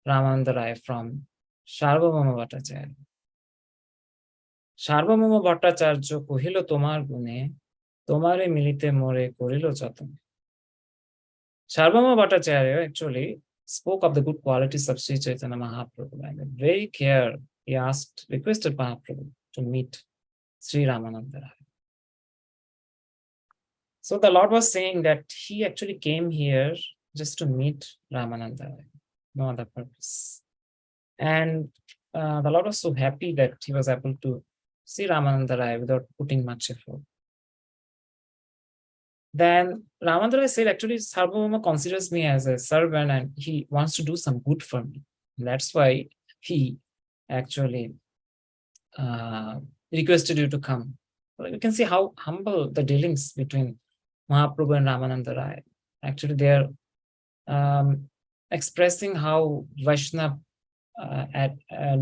B: Ramananda Rai from Sarvabhauma Bhattacharya. Sarvabhauma Bhattacharya কহিল তোমার গুণে তোমারে মিলিতে মোরে করিল যতন. Sarvabhauma Bhattacharya actually spoke of the good qualities of Sri Chaitanya Mahaprabhu, and with very care he requested Mahaprabhu to meet Sri Ramananda Rai. So the Lord was saying that he actually came here just to meet Ramananda Rai, no other purpose. And the Lord was so happy that he was able to see Ramananda Rai without putting much effort. Then Ramananda Rai said, actually, Sarvabhauma considers me as a servant and he wants to do some good for me. That's why he actually requested you to come. Well, you can see how humble the dealings between Mahaprabhu and Ramananda Rai. Actually, they're expressing how Vaishnava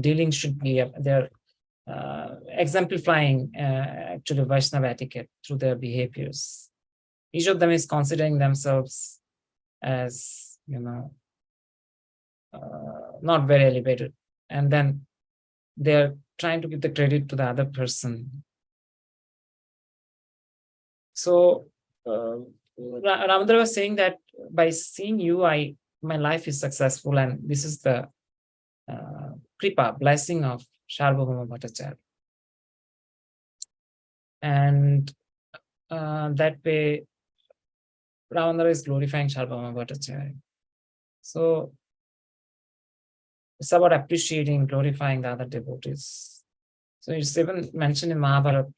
B: dealing should be. They're exemplifying actually Vaishnava etiquette through their behaviors. Each of them is considering themselves as, not very elevated. And then they're trying to give the credit to the other person. So Ramadra was saying that by seeing you, my life is successful, and this is the kripa, blessing of Sarvabhauma Bhattacharya. And that way, Ramananda is glorifying Sarvabhauma Bhattacharya. So it's about appreciating, glorifying the other devotees. So it's even mentioned in Mahabharata.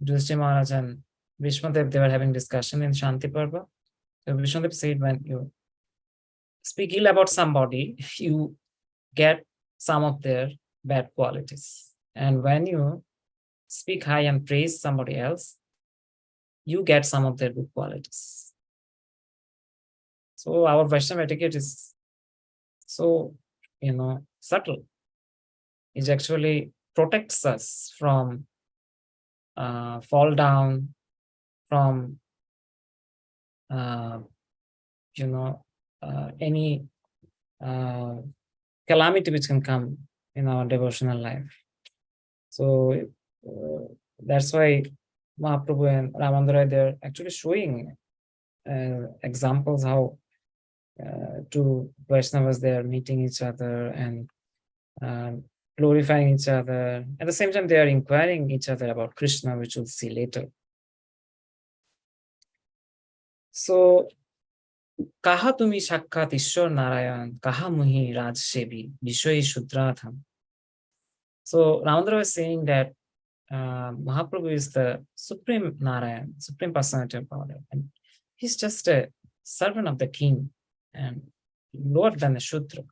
B: Yudhishthira Maharaj and Vishmadev, they were having discussion in Shanti Parva. So Vishmadev said, when you speak ill about somebody, you get some of their bad qualities. And when you speak high and praise somebody else, you get some of their good qualities. So our Vaishnava etiquette is so, subtle. It actually protects us from fall down, from any calamity which can come in our devotional life. So that's why Mahaprabhu and Ramananda Rai, they're actually showing examples how two Vaishnavas, they are meeting each other and glorifying each other. At the same time, they are inquiring each other about Krishna, which we'll see later. So, kaha tumi sakkhat Ishwar Narayan, kaha muhi Raj Sevi, Vishoyi Shudratham. So, Ramananda was saying that Mahaprabhu is the supreme Narayan, supreme personality of Godhead, and he's just a servant of the king and lower than the Shudra.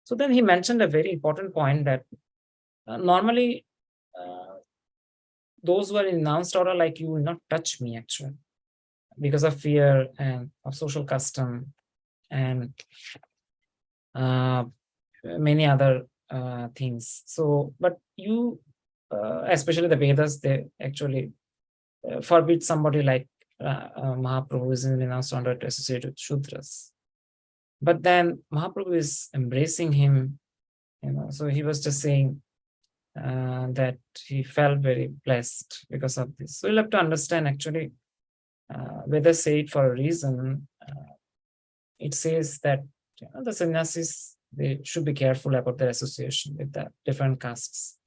B: So then he mentioned a very important point that normally those who are in announced order like you will not touch me actually because of fear and of social custom and many other things. So, but you, especially the Vedas, they actually forbid somebody like Mahaprabhu is in announced order to associate with Shudras. But then Mahaprabhu is embracing him, so he was just saying that he felt very blessed because of this. So you'll have to understand actually, Vedas say it for a reason. It says that the sannyasis, they should be careful about their association with the different castes.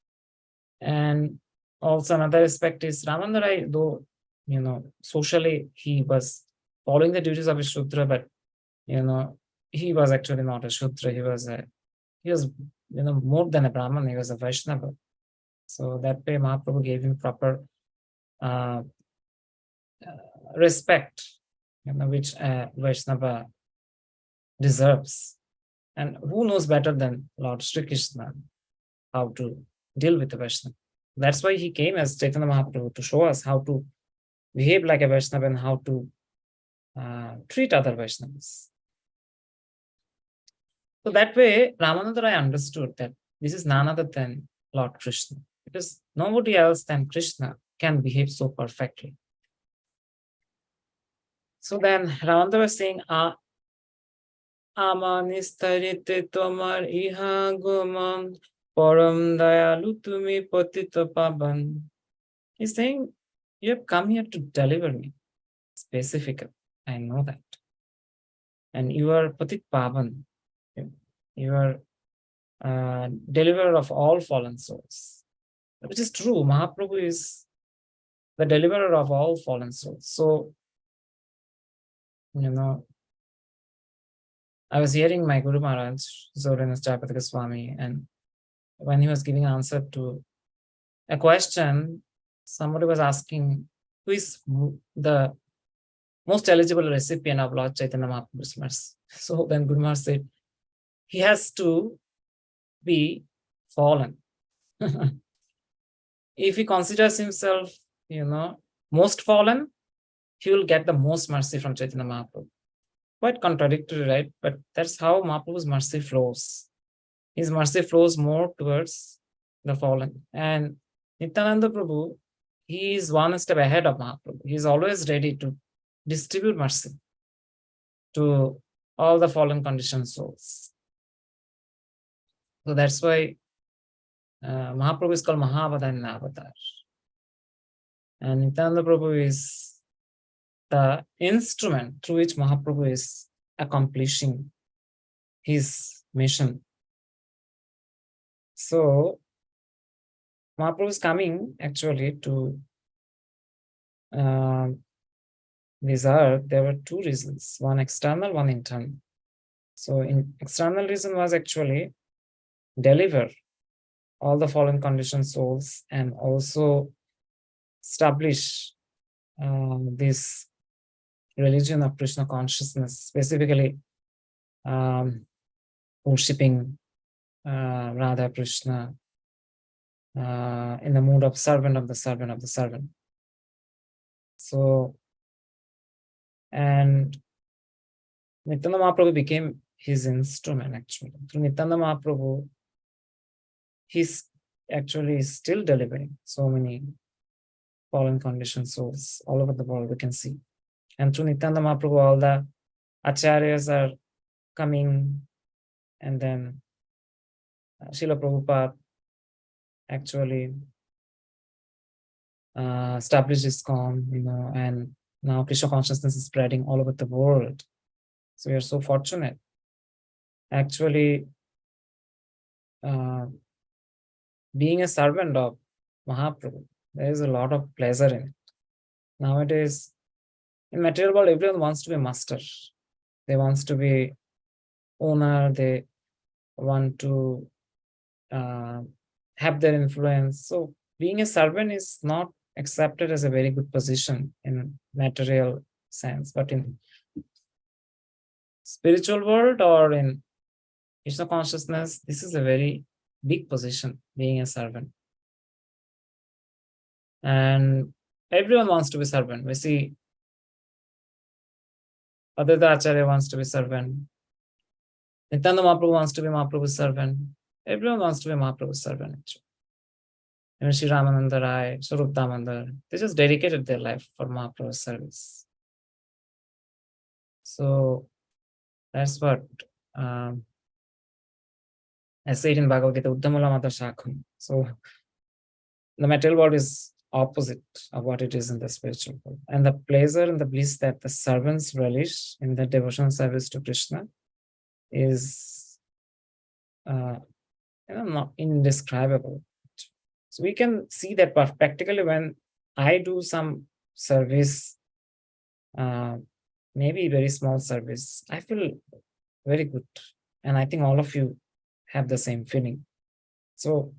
B: And also another aspect is Ramananda Rai, though, socially he was following the duties of a Shudra, but, he was actually not a Shudra. He was more than a Brahman. He was a Vaishnava. So that way Mahaprabhu gave him proper respect, which Vaishnava deserves. And who knows better than Lord Sri Krishna how to deal with the Vaishnava? That's why he came as Chaitanya Mahaprabhu, to show us how to behave like a Vaishnava and how to treat other Vaishnavas. So that way, Ramananda Rai understood that this is none other than Lord Krishna, because nobody else than Krishna can behave so perfectly. So then Ramananda was saying, Amanistarite tomar iha gomam param dayalu tumi patito pavan. He's saying, you have come here to deliver me specifically. I know that. And you are patit pavan. You are deliverer of all fallen souls, which is true. Mahaprabhu is the deliverer of all fallen souls. So, I was hearing my Guru Maharaj, Zorenas Jayapatika Swami, and when he was giving answer to a question, somebody was asking, who is the most eligible recipient of Lord Chaitanya Mahaprabhu's mercy? So then Guru Maharaj said, he has to be fallen. If he considers himself, most fallen, he will get the most mercy from Chaitanya Mahaprabhu. Quite contradictory, right? But that's how Mahaprabhu's mercy flows. His mercy flows more towards the fallen. And Nityananda Prabhu, he is one step ahead of Mahaprabhu. He is always ready to distribute mercy to all the fallen conditioned souls. So that's why Mahaprabhu is called Mahavadanya Avatar. And Nityananda Prabhu is the instrument through which Mahaprabhu is accomplishing his mission. So Mahaprabhu is coming actually to this earth. There were two reasons, one external, one internal. So in external reason was actually deliver all the fallen conditioned souls and also establish this religion of Krishna consciousness, specifically worshipping Radha Krishna in the mood of servant of the servant of the servant. So, and Nityananda Mahaprabhu became his instrument actually. Through Nityananda Mahaprabhu, he's actually still delivering so many fallen conditioned souls all over the world, we can see. And through Nityananda Mahaprabhu, all the acharyas are coming, and then Srila Prabhupada actually established ISKCO, and now Krishna consciousness is spreading all over the world. So we are so fortunate. Actually, being a servant of Mahaprabhu, there is a lot of pleasure in it. Nowadays, in material world, everyone wants to be master. They want to be owner. They want to have their influence. So being a servant is not accepted as a very good position in material sense, but in spiritual world or in Krishna consciousness, this is a very big position, being a servant. And everyone wants to be servant. We see Advaita Acharya wants to be servant. Nityananda Mahaprabhu wants to be Mahaprabhu's servant. Everyone wants to be Mahaprabhu's servant, actually. Even Sri Ramananda Rai, Swarup Damodar, they just dedicated their life for Mahaprabhu's service. So that's what I said in Bhagavad Gita, Uddhamala Mata Shakham. So the material world is opposite of what it is in the spiritual world. And the pleasure and the bliss that the servants relish in the devotional service to Krishna is not indescribable. So we can see that practically when I do some service, maybe very small service, I feel very good. And I think all of you have the same feeling. So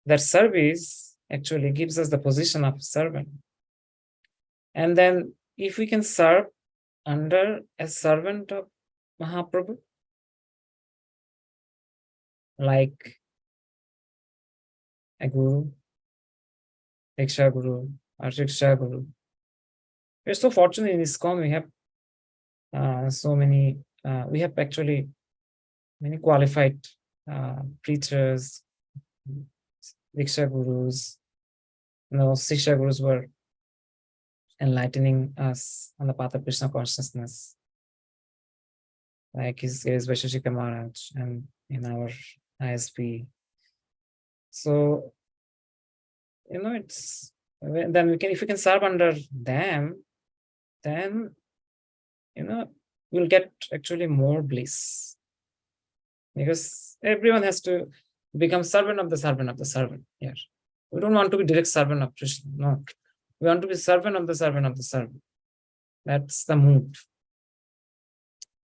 B: that service actually gives us the position of servant. And then if we can serve under a servant of Mahaprabhu, like a guru, Diksha Guru, or Shiksha Guru. We're so fortunate in ISKCON, we have so many, we have actually many qualified preachers, Diksha Gurus. Siksha Gurus were enlightening us on the path of Krishna consciousness, like his Vaisheshika Maharaj and in our ISP. So, it's then if we can serve under them, then we'll get actually more bliss, because everyone has to become servant of the servant of the servant here. We don't want to be direct servant of Krishna. No, we want to be servant of the servant of the servant. That's the mood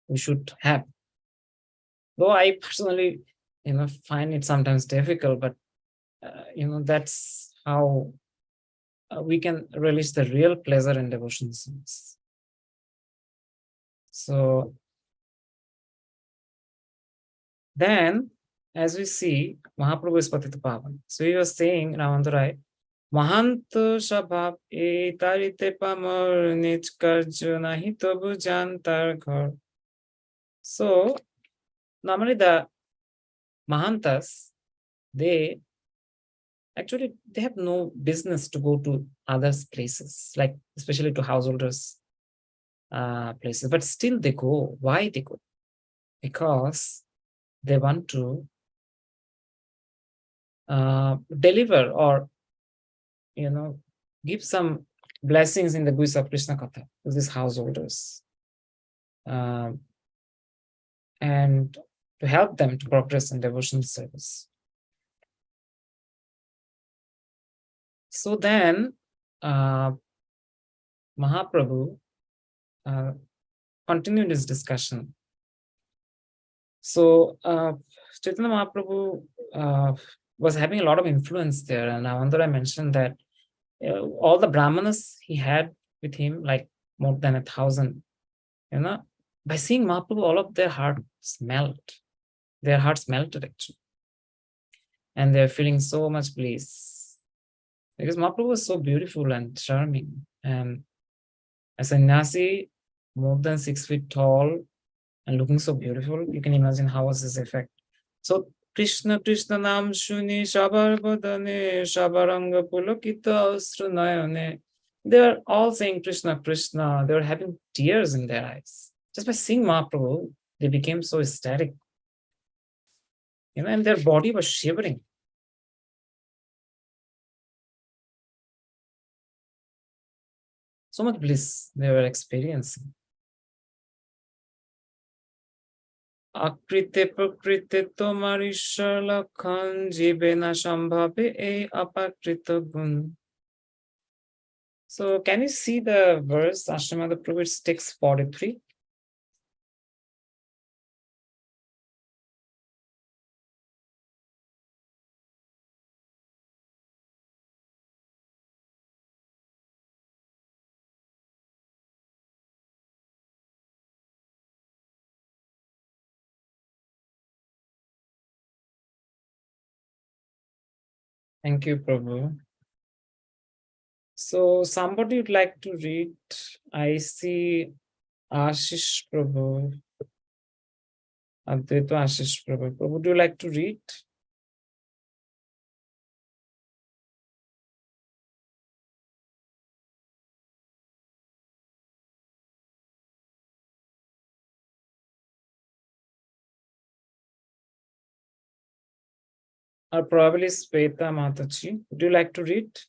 B: we should have. Though I personally, find it sometimes difficult, but that's how we can release the real pleasure in devotion songs. So then, as we see, Mahaprabhu is Patita Pavan. So he was saying, Ramandarai, Mahant Shabhav e tarite pamar nich karjo nahi tabu jantar ghar. So normally the Mahantas, they have no business to go to others places, like especially to householders places, but still they go. Why they go? Because they want to deliver or give some blessings in the guise of Krishna Katha to these householders, and to help them to progress in devotional service. So then Mahaprabhu continued his discussion. So Chaitanya Mahaprabhu was having a lot of influence there, and I mentioned that all the brahmanas he had with him, like more than 1,000, by seeing Mahaprabhu, all of their hearts melt. Their hearts melted actually, and they're feeling so much bliss because Mahaprabhu was so beautiful and charming, and a sannyasi more than 6 feet tall and looking so beautiful. You can imagine how was his effect. So Krishna Krishna Nam Shuni Shabar Badane Shabaranga Pulokita Asranayane. They were all saying Krishna Krishna. They were having tears in their eyes. Just by seeing Mahaprabhu, they became so ecstatic. And their body was shivering. So much bliss they were experiencing. Akrite prakrite tomar ishar lakhan jibe na shambhabe e apakrita gun. So can you see the verse, Ashrama Prabhu, it's text 43? Thank you, Prabhu. So somebody would like to read. I see Ashish Prabhu. Advaita Ashish Prabhu. Prabhu, would you like to read? Or probably Sveta Mataji. Would you like to read?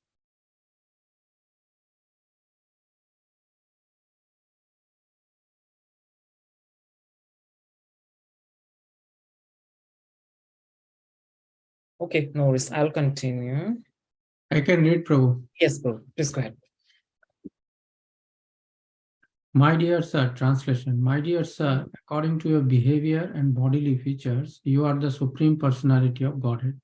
B: Okay, no worries. I'll continue.
A: I can read, Prabhu.
B: Yes, Prabhu. Please go ahead.
A: My dear sir, translation. My dear sir, according to your behavior and bodily features, you are the Supreme Personality of Godhead.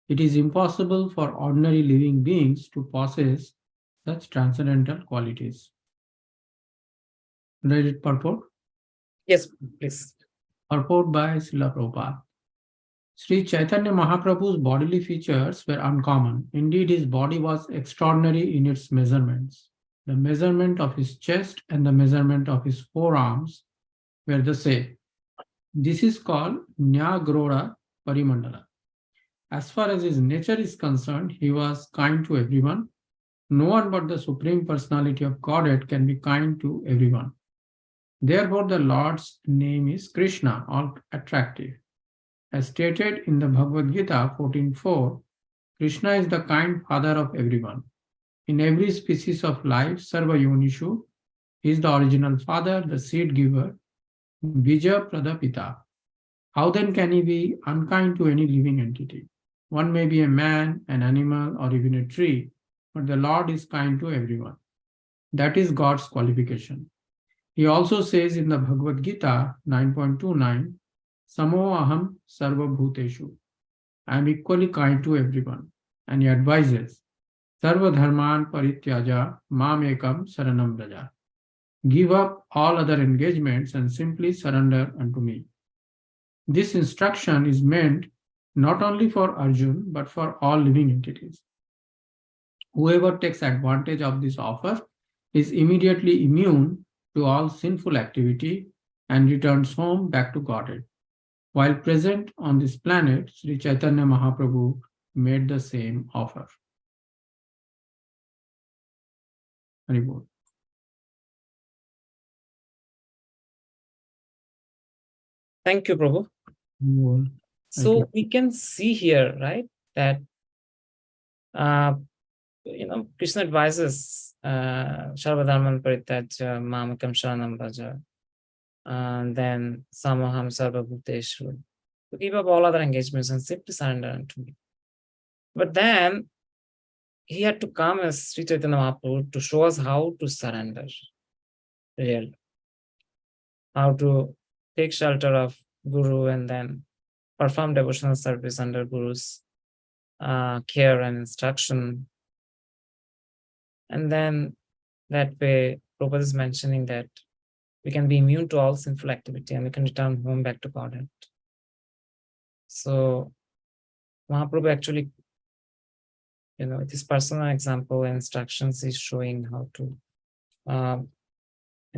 A: It is impossible for ordinary living beings to possess such transcendental qualities. Read it purport?
B: Yes, please.
A: Purport by Srila Prabhupada. Sri Chaitanya Mahaprabhu's bodily features were uncommon. Indeed, his body was extraordinary in its measurements. The measurement of his chest and the measurement of his forearms were the same. This is called Nyagroda Parimandala. As far as his nature is concerned, he was kind to everyone. No one but the Supreme Personality of Godhead can be kind to everyone. Therefore, the Lord's name is Krishna, all attractive. As stated in the Bhagavad Gita 14.4, Krishna is the kind father of everyone. In every species of life, Sarva Yonishu, he is the original father, the seed giver, Bija Pradapita. How then can he be unkind to any living entity? One may be a man, an animal, or even a tree, but the Lord is kind to everyone. That is God's qualification. He also says in the Bhagavad Gita 9.29, Samo aham sarva bhuteshu. I am equally kind to everyone. And he advises, Sarva dharman parityaja mam ekam saranam braja. Give up all other engagements and simply surrender unto me. This instruction is meant not only for Arjun but for all living entities. Whoever takes advantage of this offer is immediately immune to all sinful activity and returns home back to Godhead. While present on this planet, Sri Chaitanya Mahaprabhu made the same offer. Haribol.
B: Thank you, Prabhu.
A: Haribol.
B: So we can see here, right, that Krishna advises Sarvadharman Parityaja Mamakam Sharanam Bhaja, and then Samaham Sarva Bhuteshu, to give up all other engagements and simply surrender unto me. But then he had to come as Sri Chaitanya Mahaprabhu to show us how to surrender, really, how to take shelter of Guru and then perform devotional service under Guru's care and instruction. And then that way, Prabhupada is mentioning that we can be immune to all sinful activity and we can return home back to Godhead. So Mahaprabhu actually, with his personal example and instructions, is showing how to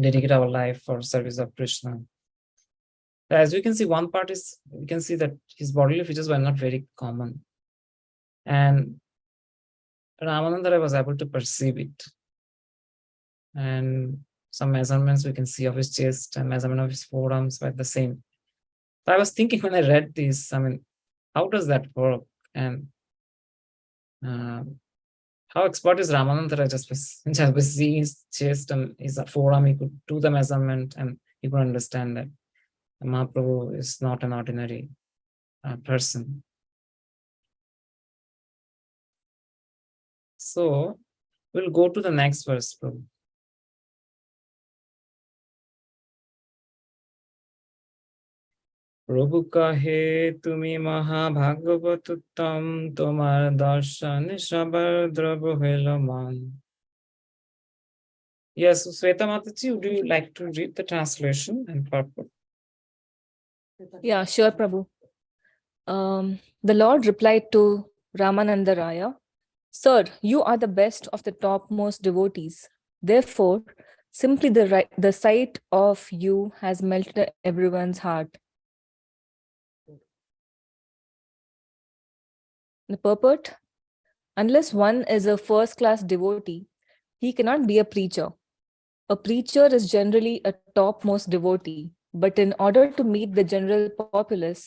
B: dedicate our life for service of Krishna. As we can see, one part is, we can see that his bodily features were not very common. And Ramananda was able to perceive it. And some measurements we can see of his chest and measurement of his forearms were the same. So I was thinking when I read this, how does that work? And how expert is Ramananda just by seeing his chest and his forearm, he could do the measurement and he could understand that Mahaprabhu is not an ordinary person. So we'll go to the next verse, Prabhu. প্রভু কহে তুমি মহাভাগবত উত্তম তোমার দর্শনে সবার দ্রব হইল মন. Yes, Sweta Mataji, would you like to read the translation and purport?
C: Yeah, sure, Prabhu. The Lord replied to Ramananda Raya, Sir, you are the best of the topmost devotees. Therefore, simply the sight of you has melted everyone's heart. The purport: unless one is a first-class devotee, he cannot be a preacher. A preacher is generally a topmost devotee, but in order to meet the general populace,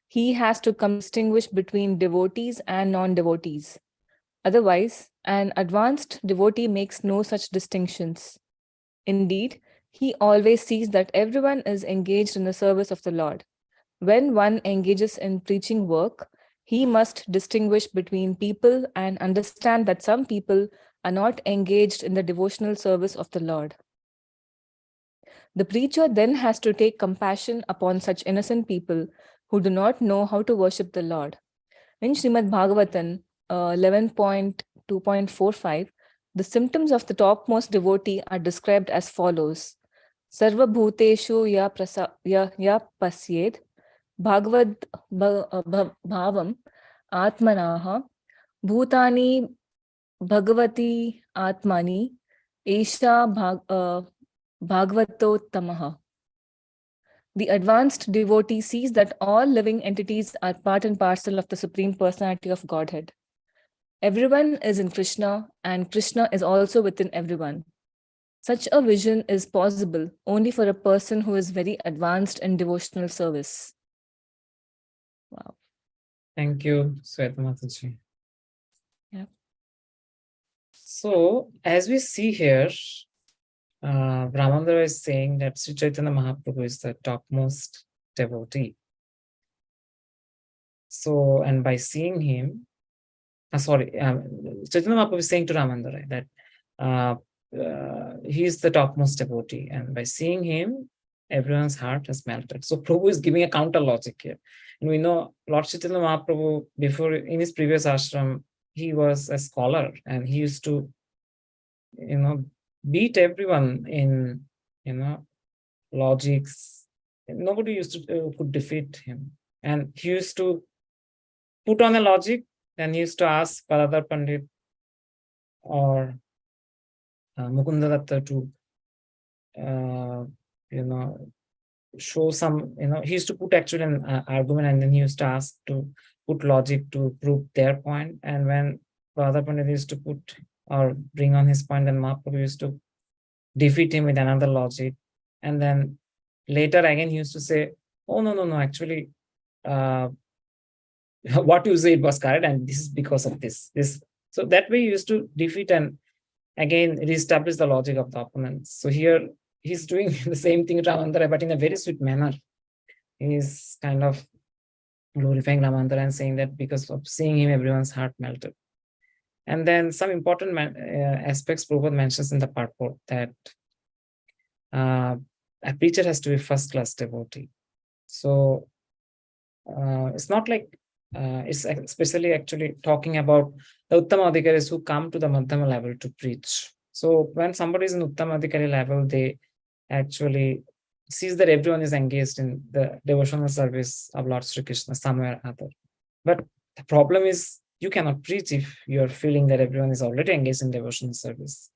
C: he has to distinguish between devotees and non-devotees. Otherwise, an advanced devotee makes no such distinctions. Indeed, he always sees that everyone is engaged in the service of the Lord. When one engages in preaching work, he must distinguish between people and understand that some people are not engaged in the devotional service of the Lord. The preacher then has to take compassion upon such innocent people who do not know how to worship the Lord. In Srimad Bhagavatam 11.2.45, the symptoms of the topmost devotee are described as follows. Sarva bhuteshu ya pasyed bhagavad bhavam atmanaha bhutani bhagavati atmani esha bhagavatottamaha. The advanced devotee sees that all living entities are part and parcel of the Supreme Personality of Godhead. Everyone is in Krishna, and Krishna is also within everyone. Such a vision is possible only for a person who is very advanced in devotional service. Wow.
B: Thank you, Sweta Mataji.
C: Yeah.
B: So, as we see here, Brahmandara is saying that Sri Chaitanya Mahaprabhu is the topmost devotee. So, and by seeing him, Chaitanya Mahaprabhu is saying to Ramandara that he is the topmost devotee, and by seeing him, everyone's heart has melted. So, Prabhu is giving a counter logic here. And we know Lord Chaitanya Mahaprabhu, before in his previous ashram, he was a scholar and he used to, beat everyone in, logics. Nobody used to could defeat him. And he used to put on a logic, then he used to ask Paradar Pandit or Mukunda Datta to, show some, he used to put actually an argument, and then he used to ask to put logic to prove their point. And when Paradar Pandit used to put or bring on his point, then Mahaprabhu used to defeat him with another logic. And then later again, he used to say, oh, no, actually, what you said was correct, and this is because of this. So that way he used to defeat and again reestablish the logic of the opponents. So here he's doing the same thing with Ramandara, but in a very sweet manner. He's kind of glorifying Ramandara and saying that because of seeing him, everyone's heart melted. And then some important aspects Prabhupada mentions in the purport that a preacher has to be first-class devotee. So it's not like it's especially actually talking about the Uttama Adhikaris who come to the Madhyama level to preach. So when somebody is in Uttama Adhikari level, they actually sees that everyone is engaged in the devotional service of Lord Sri Krishna somewhere or other. But the problem is you cannot preach if you're feeling that everyone is already engaged in devotional service.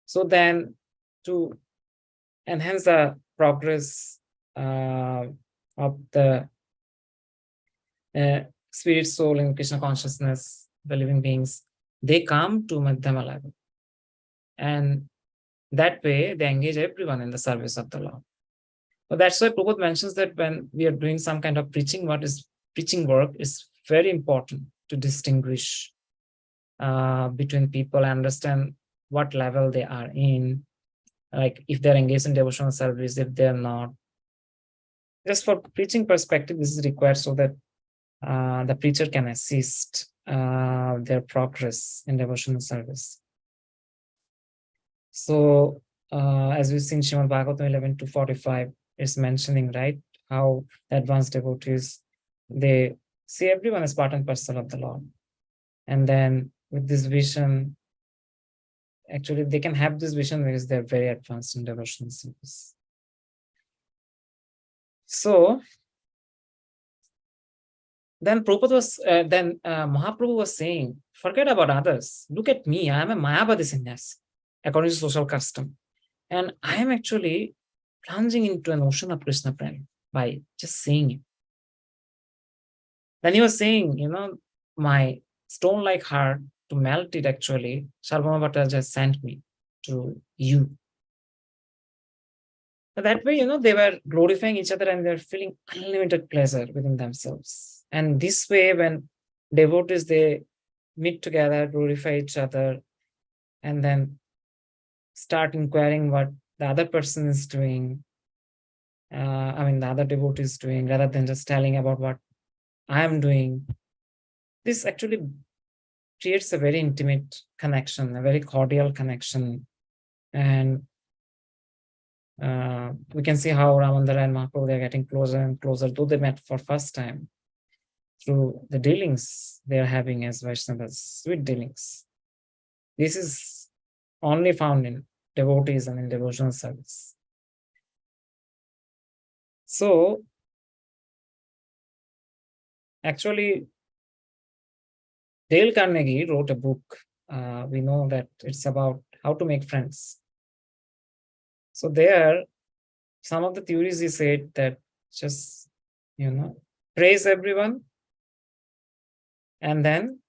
B: So then to enhance the progress of the spirit, soul, and Krishna consciousness, the living beings, they come to Madhyama level. And that way they engage everyone in the service of the Lord. So that's why Prabhupada mentions that when we are doing some kind of preaching work, is very important to distinguish between people and understand what level they are in, like if they're engaged in devotional service, if they're not. Just for preaching perspective, this is required so that the preacher can assist their progress in devotional service. So as we've seen, Srimad Bhagavatam 11:245 is mentioning, right, how the advanced devotees, they see everyone as part and parcel of the Lord. And then with this vision, actually they can have this vision because they're very advanced in devotional service. So then Mahaprabhu was saying, forget about others. Look at me. I am a Mayavadi sannyasi, according to social custom. And I am actually plunging into an ocean of Krishna Prem by just saying it. Then he was saying, my stone-like heart, to melt it actually, Sarvabhauma Bhattacharya just sent me to you. So that way, they were glorifying each other and they're feeling unlimited pleasure within themselves. And this way, when devotees, they meet together, glorify each other, and then start inquiring what the other person is doing, the other devotee is doing, rather than just telling about what I am doing. This actually creates a very intimate connection, a very cordial connection. And we can see how Ramandara and Mahaprabhu, they're getting closer and closer, though they met for first time, through the dealings they're having as Vaishnavas, sweet dealings. This is only found in devotees and in devotional service. So, actually, Dale Carnegie wrote a book. We know that it's about how to make friends. So there, some of the theories he said that just, praise everyone, and then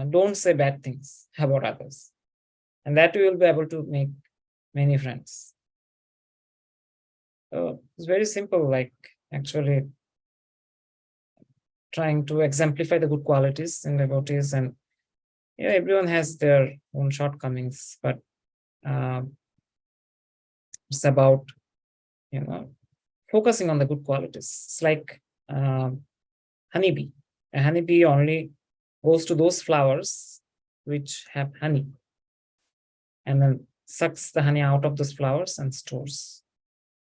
B: don't say bad things about others. And that you will be able to make many friends. So it's very simple, like actually trying to exemplify the good qualities in devotees. And everyone has their own shortcomings, but it's about focusing on the good qualities. It's like honeybee. A honeybee only goes to those flowers which have honey, and then sucks the honey out of those flowers and stores.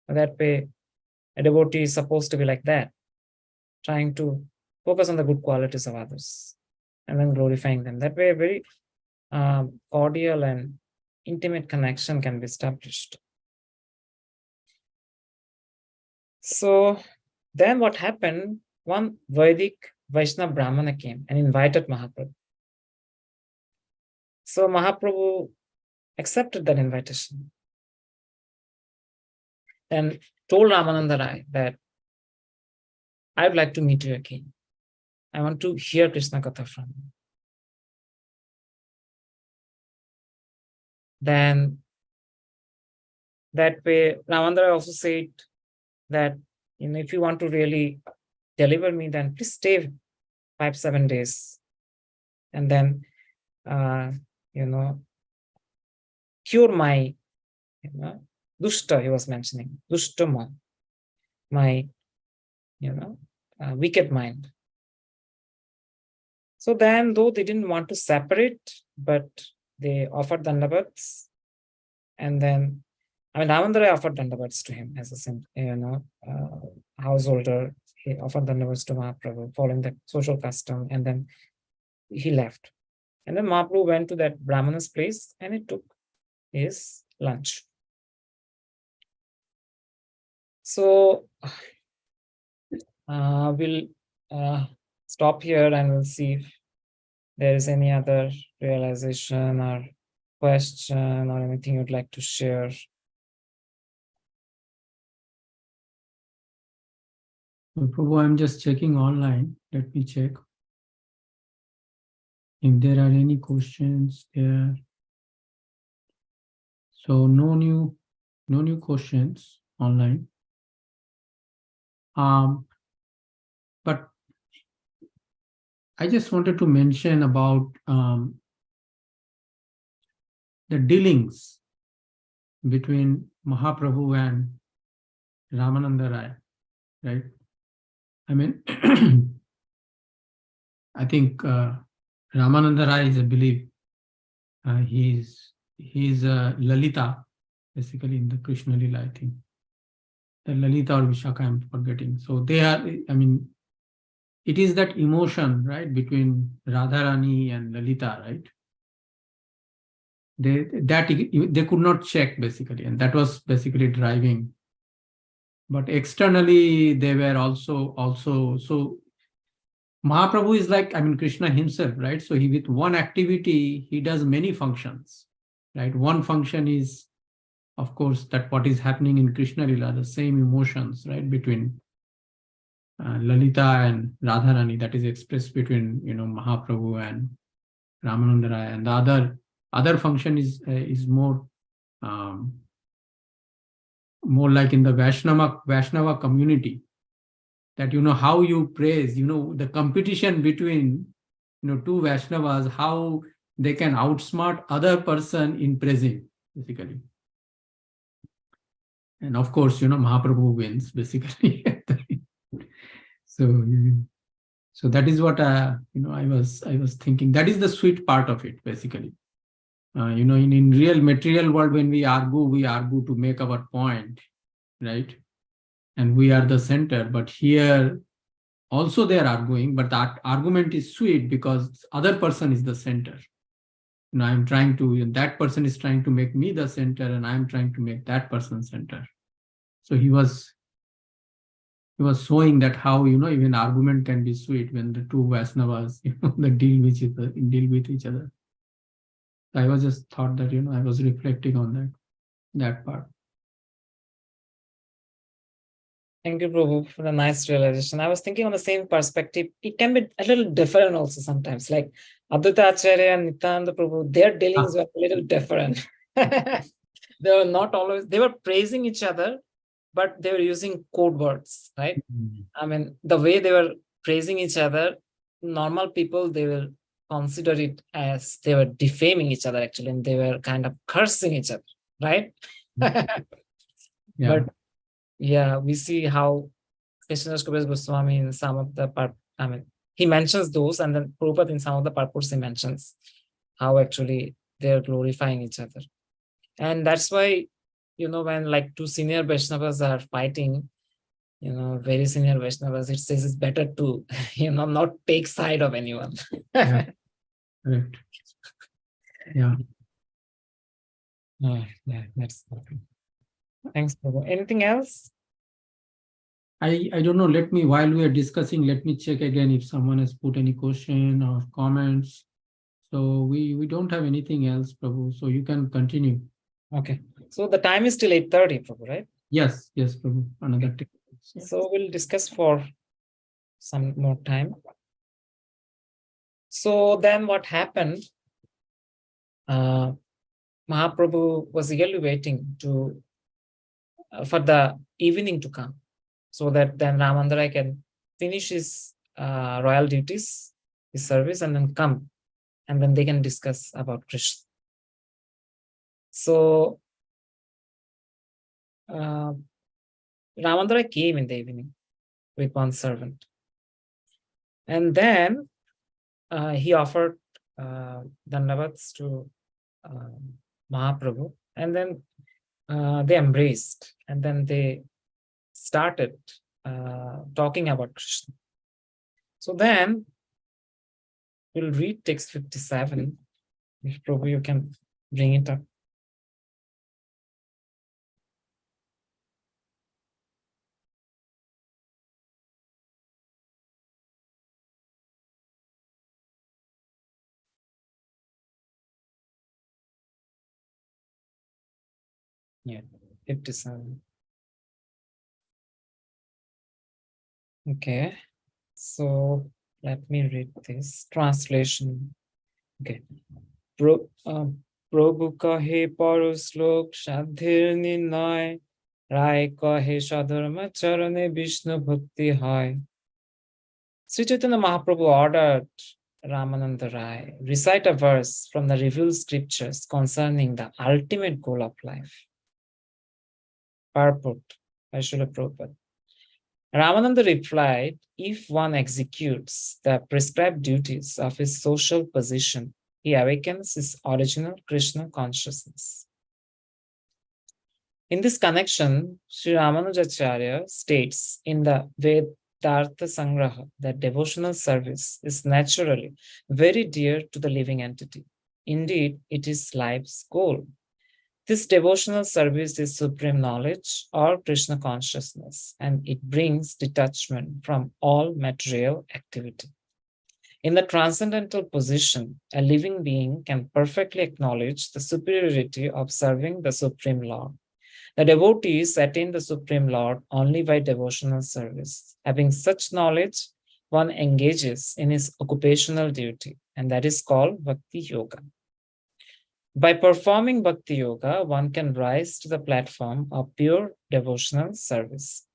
B: That way, a devotee is supposed to be like that, trying to focus on the good qualities of others and then glorifying them. That way, a very cordial and intimate connection can be established. So then what happened? One Vedic Vaishnava Brahmana came and invited Mahaprabhu. So Mahaprabhu accepted that invitation and told Ramananda Rai that I would like to meet you again. I want to hear Krishna Katha from you. Then that way, Ramananda Rai also said that if you want to really deliver me, then please stay 5-7 days, and then cure my dushta. He was mentioning dushta man, my wicked mind. So then, though they didn't want to separate, but they offered dandavats, and then Ramananda Rai offered dandavats to him as a householder. He offered dandavats to Mahaprabhu, following that social custom, and then he left. And then Mahaprabhu went to that Brahmana's place and he took his lunch. So we'll stop here and we'll see if there is any other realization or question or anything you'd like to share.
A: Prabhu, I'm just checking online. Let me check if there are any questions there. So no new questions online. But I just wanted to mention about the dealings between Mahaprabhu and Ramananda Rai, right? I mean, I think Ramananda Rai is a belief. He's Lalita, basically in the Krishna Lila, I think. The Lalita or Vishaka, I'm forgetting. So they are, it is that emotion, right, between Radharani and Lalita, right? They could not check, basically, and that was basically driving. But externally, they were also so Mahaprabhu is like, Krishna himself, right? So he, with one activity, he does many functions, right? One function is, of course, that what is happening in Krishna Lila, the same emotions, right, between Lalita and Radharani, that is expressed between, Mahaprabhu and Ramananda Rai. And the other function is more like in the Vaishnava community, that how you praise, the competition between two Vaishnavas, how they can outsmart other person in praising, basically. And of course, Mahaprabhu wins, basically. So that is what I was thinking. That is the sweet part of it, basically. In real material world, when we argue to make our point, right? And we are the center. But here also they are arguing, but that argument is sweet because other person is the center. I'm trying to, that person is trying to make me the center, and I'm trying to make that person center. So he was showing that how, even argument can be sweet when the two Vaishnavas, they deal with each other. I was just thought that, I was reflecting on that part.
B: Thank you, Prabhu, for the nice realization. I was thinking on the same perspective. It can be a little different also sometimes. Like Advaita Acharya and Nityananda Prabhu, their dealings were a little different. They were not always, they were praising each other, but they were using code words, right? I mean, the way they were praising each other, normal people, they will consider it as they were defaming each other actually, and they were kind of cursing each other, right? But yeah, we see how Krishna Goswami in some of the part, I mean, he mentions those, and then Prabhupada in some of the purports he mentions how actually they're glorifying each other. And that's why, when like two senior Vaishnavas are fighting, very senior Vaishnavas, it says it's better to, not take side of anyone.
A: Yeah. Correct. Yeah.
B: Yeah, that's okay. Thanks, Prabhu. Anything else?
A: I don't know. While we are discussing, let me check again if someone has put any question or comments. So we don't have anything else, Prabhu. So you can continue.
B: Okay. So the time is till 8:30, Prabhu, right?
A: Yes, Prabhu. Another
B: Okay. So we'll discuss for some more time. So then what happened? Mahaprabhu was eagerly waiting for the evening to come, so that then Ramandarai can finish his royal duties, his service, and then come, and then they can discuss about Krishna. So Ramandarai came in the evening with one servant, and then he offered dandavats to Mahaprabhu, and then they embraced, and then they started talking about Krishna. So then we'll read text 57. If Prabhu, you can bring it up. Yeah, 57. Okay, so let me read this translation. Okay. Prabhu kahe paro slok shadhir ninay, Rai kahe sadharma charane Vishnu bhakti hai. Sri Chaitanya Mahaprabhu ordered Ramananda Rai recite a verse from the revealed scriptures concerning the ultimate goal of life. Purport by Srila Prabhupada. Ramananda replied, if one executes the prescribed duties of his social position, he awakens his original Krishna consciousness. In this connection, Sri Ramanujacharya states in the Vedartha Sangraha that devotional service is naturally very dear to the living entity. Indeed, it is life's goal. This devotional service is supreme knowledge or Krishna consciousness, and it brings detachment from all material activity. In the transcendental position, a living being can perfectly acknowledge the superiority of serving the Supreme Lord. The devotees attain the Supreme Lord only by devotional service. Having such knowledge, one engages in his occupational duty, and that is called Bhakti Yoga. By performing Bhakti Yoga, one can rise to the platform of pure devotional service.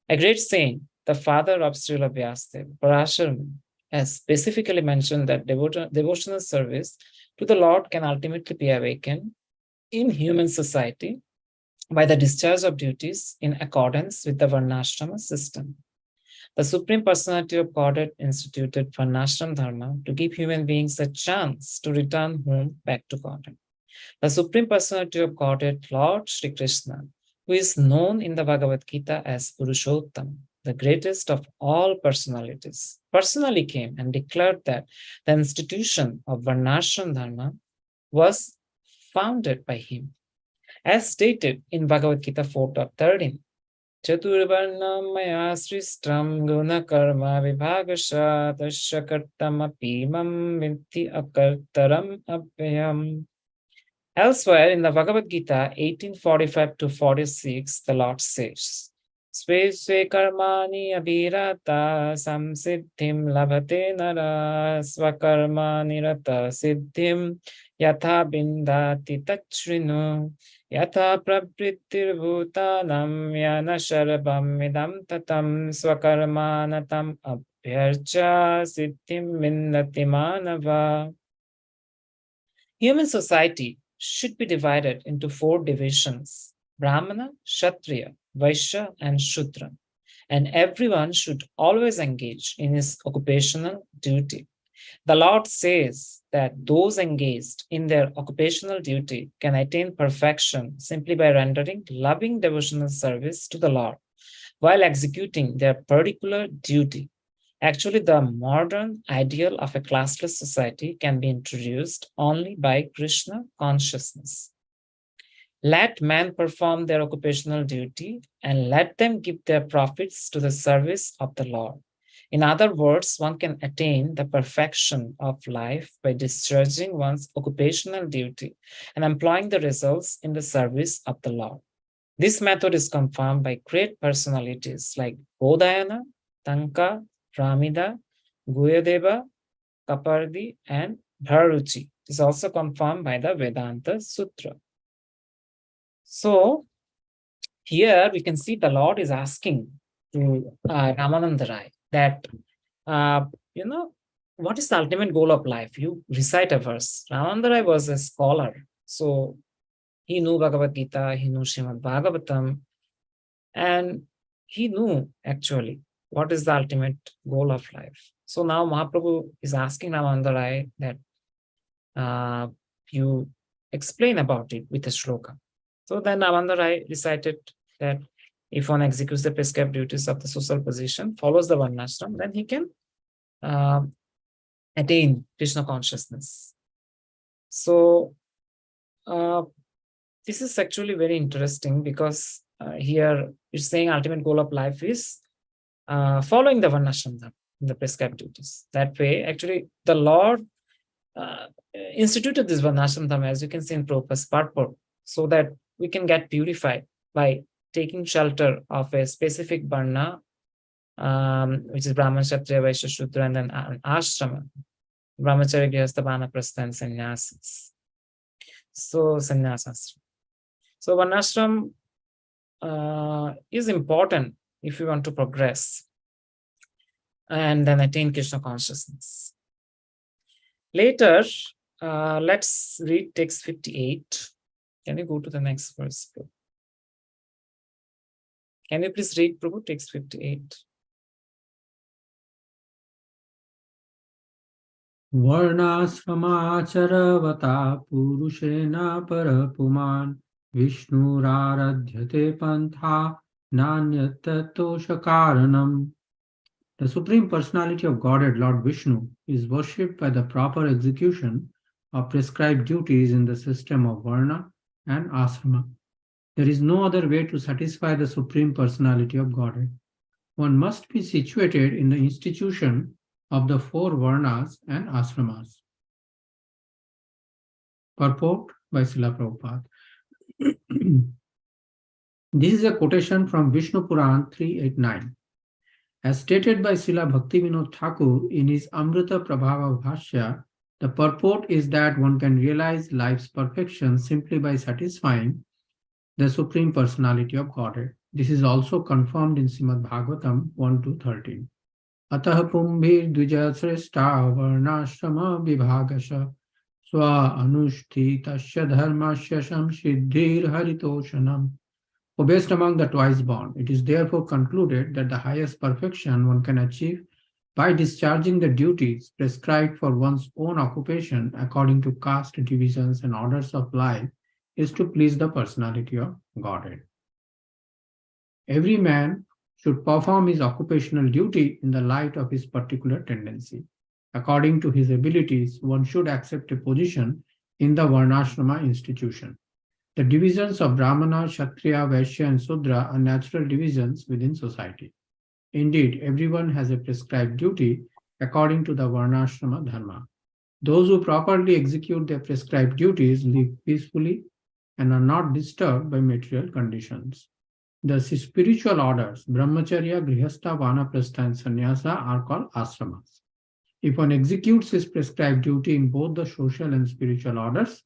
B: A great saint, the father of Srila Vyasadeva, Parasharma, has specifically mentioned that devotional service to the Lord can ultimately be awakened in human society by the discharge of duties in accordance with the Varnashrama system. The Supreme Personality of Godhead instituted Varnashram Dharma to give human beings a chance to return home back to Godhead. The Supreme Personality of Godhead, Lord Sri Krishna, who is known in the Bhagavad Gita as Purushottam, the greatest of all personalities, personally came and declared that the institution of Varnashram Dharma was founded by him. As stated in Bhagavad Gita 4.13, Chaturvarnam maya sristam guna karma vibhagasha tashakartam apimam vinti akartaram abhyam. Elsewhere in the Bhagavad Gita 18:45-46, the Lord says, Sve sve karmani abhirata samsiddhim labhate nara svakarma nirata siddhim yatha bindati tachrinu yatha prabhritir bhutanam yana sharabam idam tatam svakarmanatam abhyarcha siddhim vindati manava. Human society should be divided into 4 divisions: Brahmana, Kshatriya, Vaishya, and Shudra, and everyone should always engage in his occupational duty. The Lord says that those engaged in their occupational duty can attain perfection simply by rendering loving devotional service to the Lord while executing their particular duty. Actually, the modern ideal of a classless society can be introduced only by Krishna consciousness. Let men perform their occupational duty and let them give their profits to the service of the Lord. In other words, one can attain the perfection of life by discharging one's occupational duty and employing the results in the service of the Lord. This method is confirmed by great personalities like Bodhayana, Tanka, Ramida, Guyadeva, Kapardi, and Bharuchi. It is also confirmed by the Vedanta Sutra. So, here we can see the Lord is asking to Ramananda Rai that, what is the ultimate goal of life? You recite a verse. Ramananda Rai was a scholar. So, he knew Bhagavad Gita, he knew Srimad Bhagavatam, and he knew actually what is the ultimate goal of life. So now Mahaprabhu is asking Ramananda Rai that you explain about it with a shloka. So then Ramananda Rai recited that if one executes the prescribed duties of the social position, follows the varnashram, then he can attain Krishna consciousness. So this is actually very interesting because here it's saying ultimate goal of life is following the varnashram, the prescribed duties. That way, actually, the Lord instituted this varnashram, as you can see in Prabhupada's purport, so that we can get purified by taking shelter of a specific varna, which is Brahman, Kshatriya, Vaishya, Shudra, and then an ashrama, Brahmacharya, Grihastha, Vanaprastha, and Sannyasas. So, sannyasas. So, varnashram is important if you want to progress and then attain Krishna consciousness. Later, let's read text 58. Can you go to the next verse, Prabhu? Can you please read, Prabhu, text 58?
A: Varnasramacharavata purushena parapuman Vishnuradhyate pantha nanyatatoshakaranam. The Supreme Personality of Godhead, Lord Vishnu, is worshipped by the proper execution of prescribed duties in the system of Varna and Asrama. There is no other way to satisfy the Supreme Personality of Godhead. One must be situated in the institution of the 4 Varnas and Asramas. Purport by Srila Prabhupada. This is a quotation from Vishnu Puran 389. As stated by Srila Bhaktivinoda Thakur in his Amrita Prabhava Bhashya, the purport is that one can realize life's perfection simply by satisfying the Supreme Personality of Godhead. This is also confirmed in Srimad Bhagavatam 1-13. Atah pumbhir dvija sreshta varnashrama vibhagasha swa anushtitasya dharmasya samsiddhir haritoshanam. Obeyed among the twice born, it is therefore concluded that the highest perfection one can achieve by discharging the duties prescribed for one's own occupation according to caste divisions and orders of life is to please the personality of Godhead. Every man should perform his occupational duty in the light of his particular tendency. According to his abilities, one should accept a position in the Varnashrama institution. The divisions of Brahmana, Kshatriya, Vaishya, and Sudra are natural divisions within society. Indeed, everyone has a prescribed duty according to the Varnashrama dharma. Those who properly execute their prescribed duties live peacefully and are not disturbed by material conditions. The spiritual orders, brahmacharya, grihastha, vanaprastha, and sannyasa, are called ashramas. If one executes his prescribed duty in both the social and spiritual orders,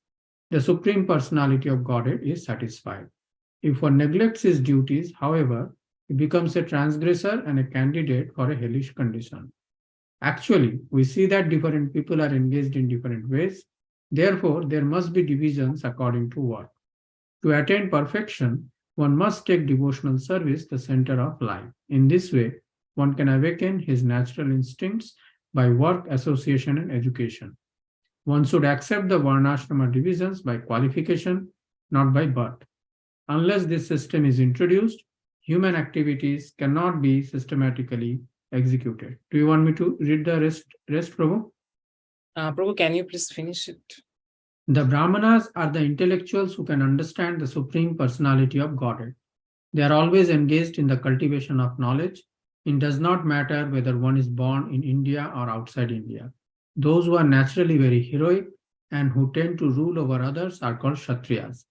A: the Supreme Personality of Godhead is satisfied. If one neglects his duties, however, he becomes a transgressor and a candidate for a hellish condition. Actually, we see that different people are engaged in different ways. Therefore, there must be divisions according to work. To attain perfection, one must take devotional service the center of life. In this way, one can awaken his natural instincts by work, association, and education. One should accept the Varnashrama divisions by qualification, not by birth. Unless this system is introduced, human activities cannot be systematically executed. Do you want me to read the rest Prabhu?
B: Prabhu, can you please finish it?
A: The Brahmanas are the intellectuals who can understand the Supreme Personality of Godhead. They are always engaged in the cultivation of knowledge. It does not matter whether one is born in India or outside India. Those who are naturally very heroic and who tend to rule over others are called Kshatriyas.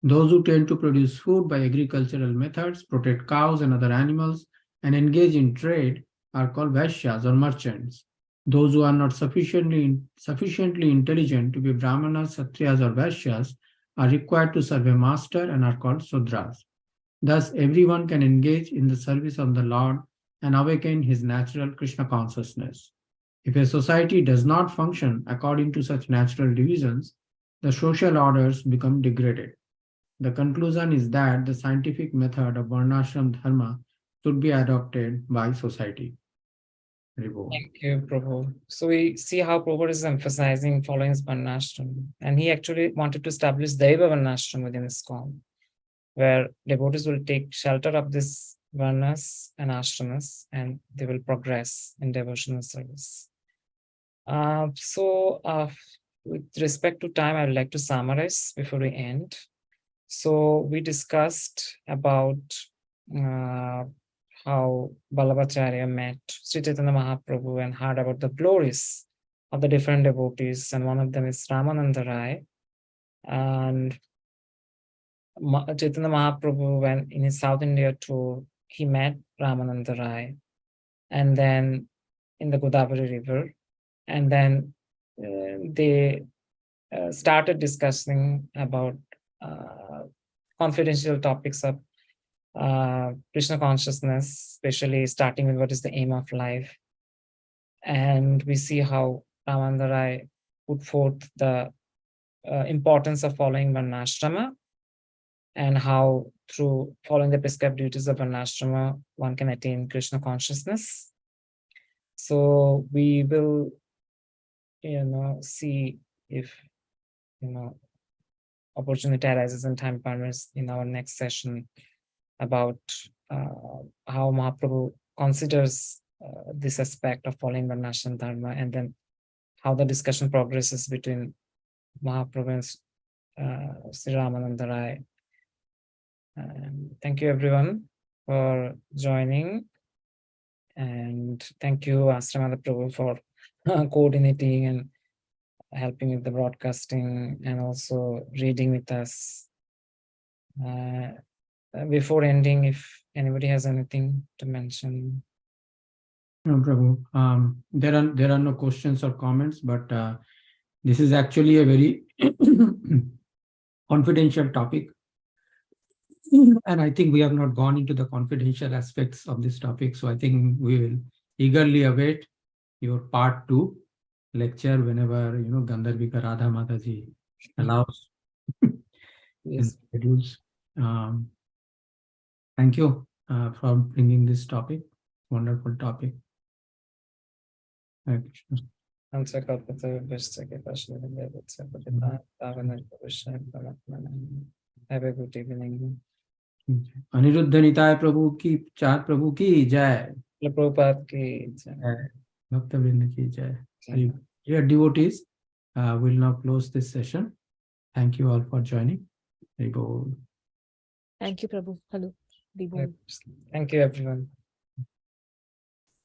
A: Those who tend to produce food by agricultural methods, protect cows and other animals, and engage in trade are called Vaishyas or merchants. Those who are not sufficiently intelligent to be Brahmanas, Kshatriyas, or Vaishyas are required to serve a master and are called Sudras. Thus, everyone can engage in the service of the Lord and awaken his natural Krishna consciousness. If a society does not function according to such natural divisions, the social orders become degraded. The conclusion is that the scientific method of Varnashram Dharma should be adopted by society.
B: Thank you, Prabhu. So we see how Prabhu is emphasizing following his Varnashram, and he actually wanted to establish Daiva Varnashram within ISKCON, where devotees will take shelter of this Varnas and Ashramas, and they will progress in devotional service. With respect to time, I would like to summarize before we end. So we discussed about how Vallabhacharya met Sri Chaitanya Mahaprabhu and heard about the glories of the different devotees, and one of them is Ramananda Rai. And Chaitanya Mahaprabhu, when in his South India tour, he met Ramananda Rai, and then in the Godavari River, and then they started discussing about confidential topics of Krishna consciousness, especially starting with what is the aim of life. And we see how Ramananda Rai put forth the importance of following Varnashrama, and how through following the prescribed duties of Varnashrama, one can attain Krishna consciousness. So we will, see if, opportunity arises and time permits in our next session about how Mahaprabhu considers this aspect of following Varnashram Dharma, and then how the discussion progresses between Mahaprabhu and Sri Ramananda Rai. Thank you everyone for joining, and thank you Asramada Prabhu for coordinating and helping with the broadcasting and also reading with us. Before ending, if anybody has anything to mention.
A: No, Prabhu. There are no questions or comments, but this is actually a very confidential topic. And I think we have not gone into the confidential aspects of this topic. So I think we will eagerly await your part 2 lecture whenever, Gandharvika Radha Mataji allows.
B: Yes.
A: Schedules. Thank you for bringing this topic. Wonderful topic. Hare Krishna.
B: Have a good evening.
A: Anirudh Nitai Prabhu ki Chaat Prabhu ki jai.
B: Prabhupada ki jai.
A: Bhakta Vrinda ki jai. Dear devotees, we'll now close this session. Thank you all for joining. Very good.
C: Thank you, Prabhu. Hello. Be bold.
B: Thank you, everyone.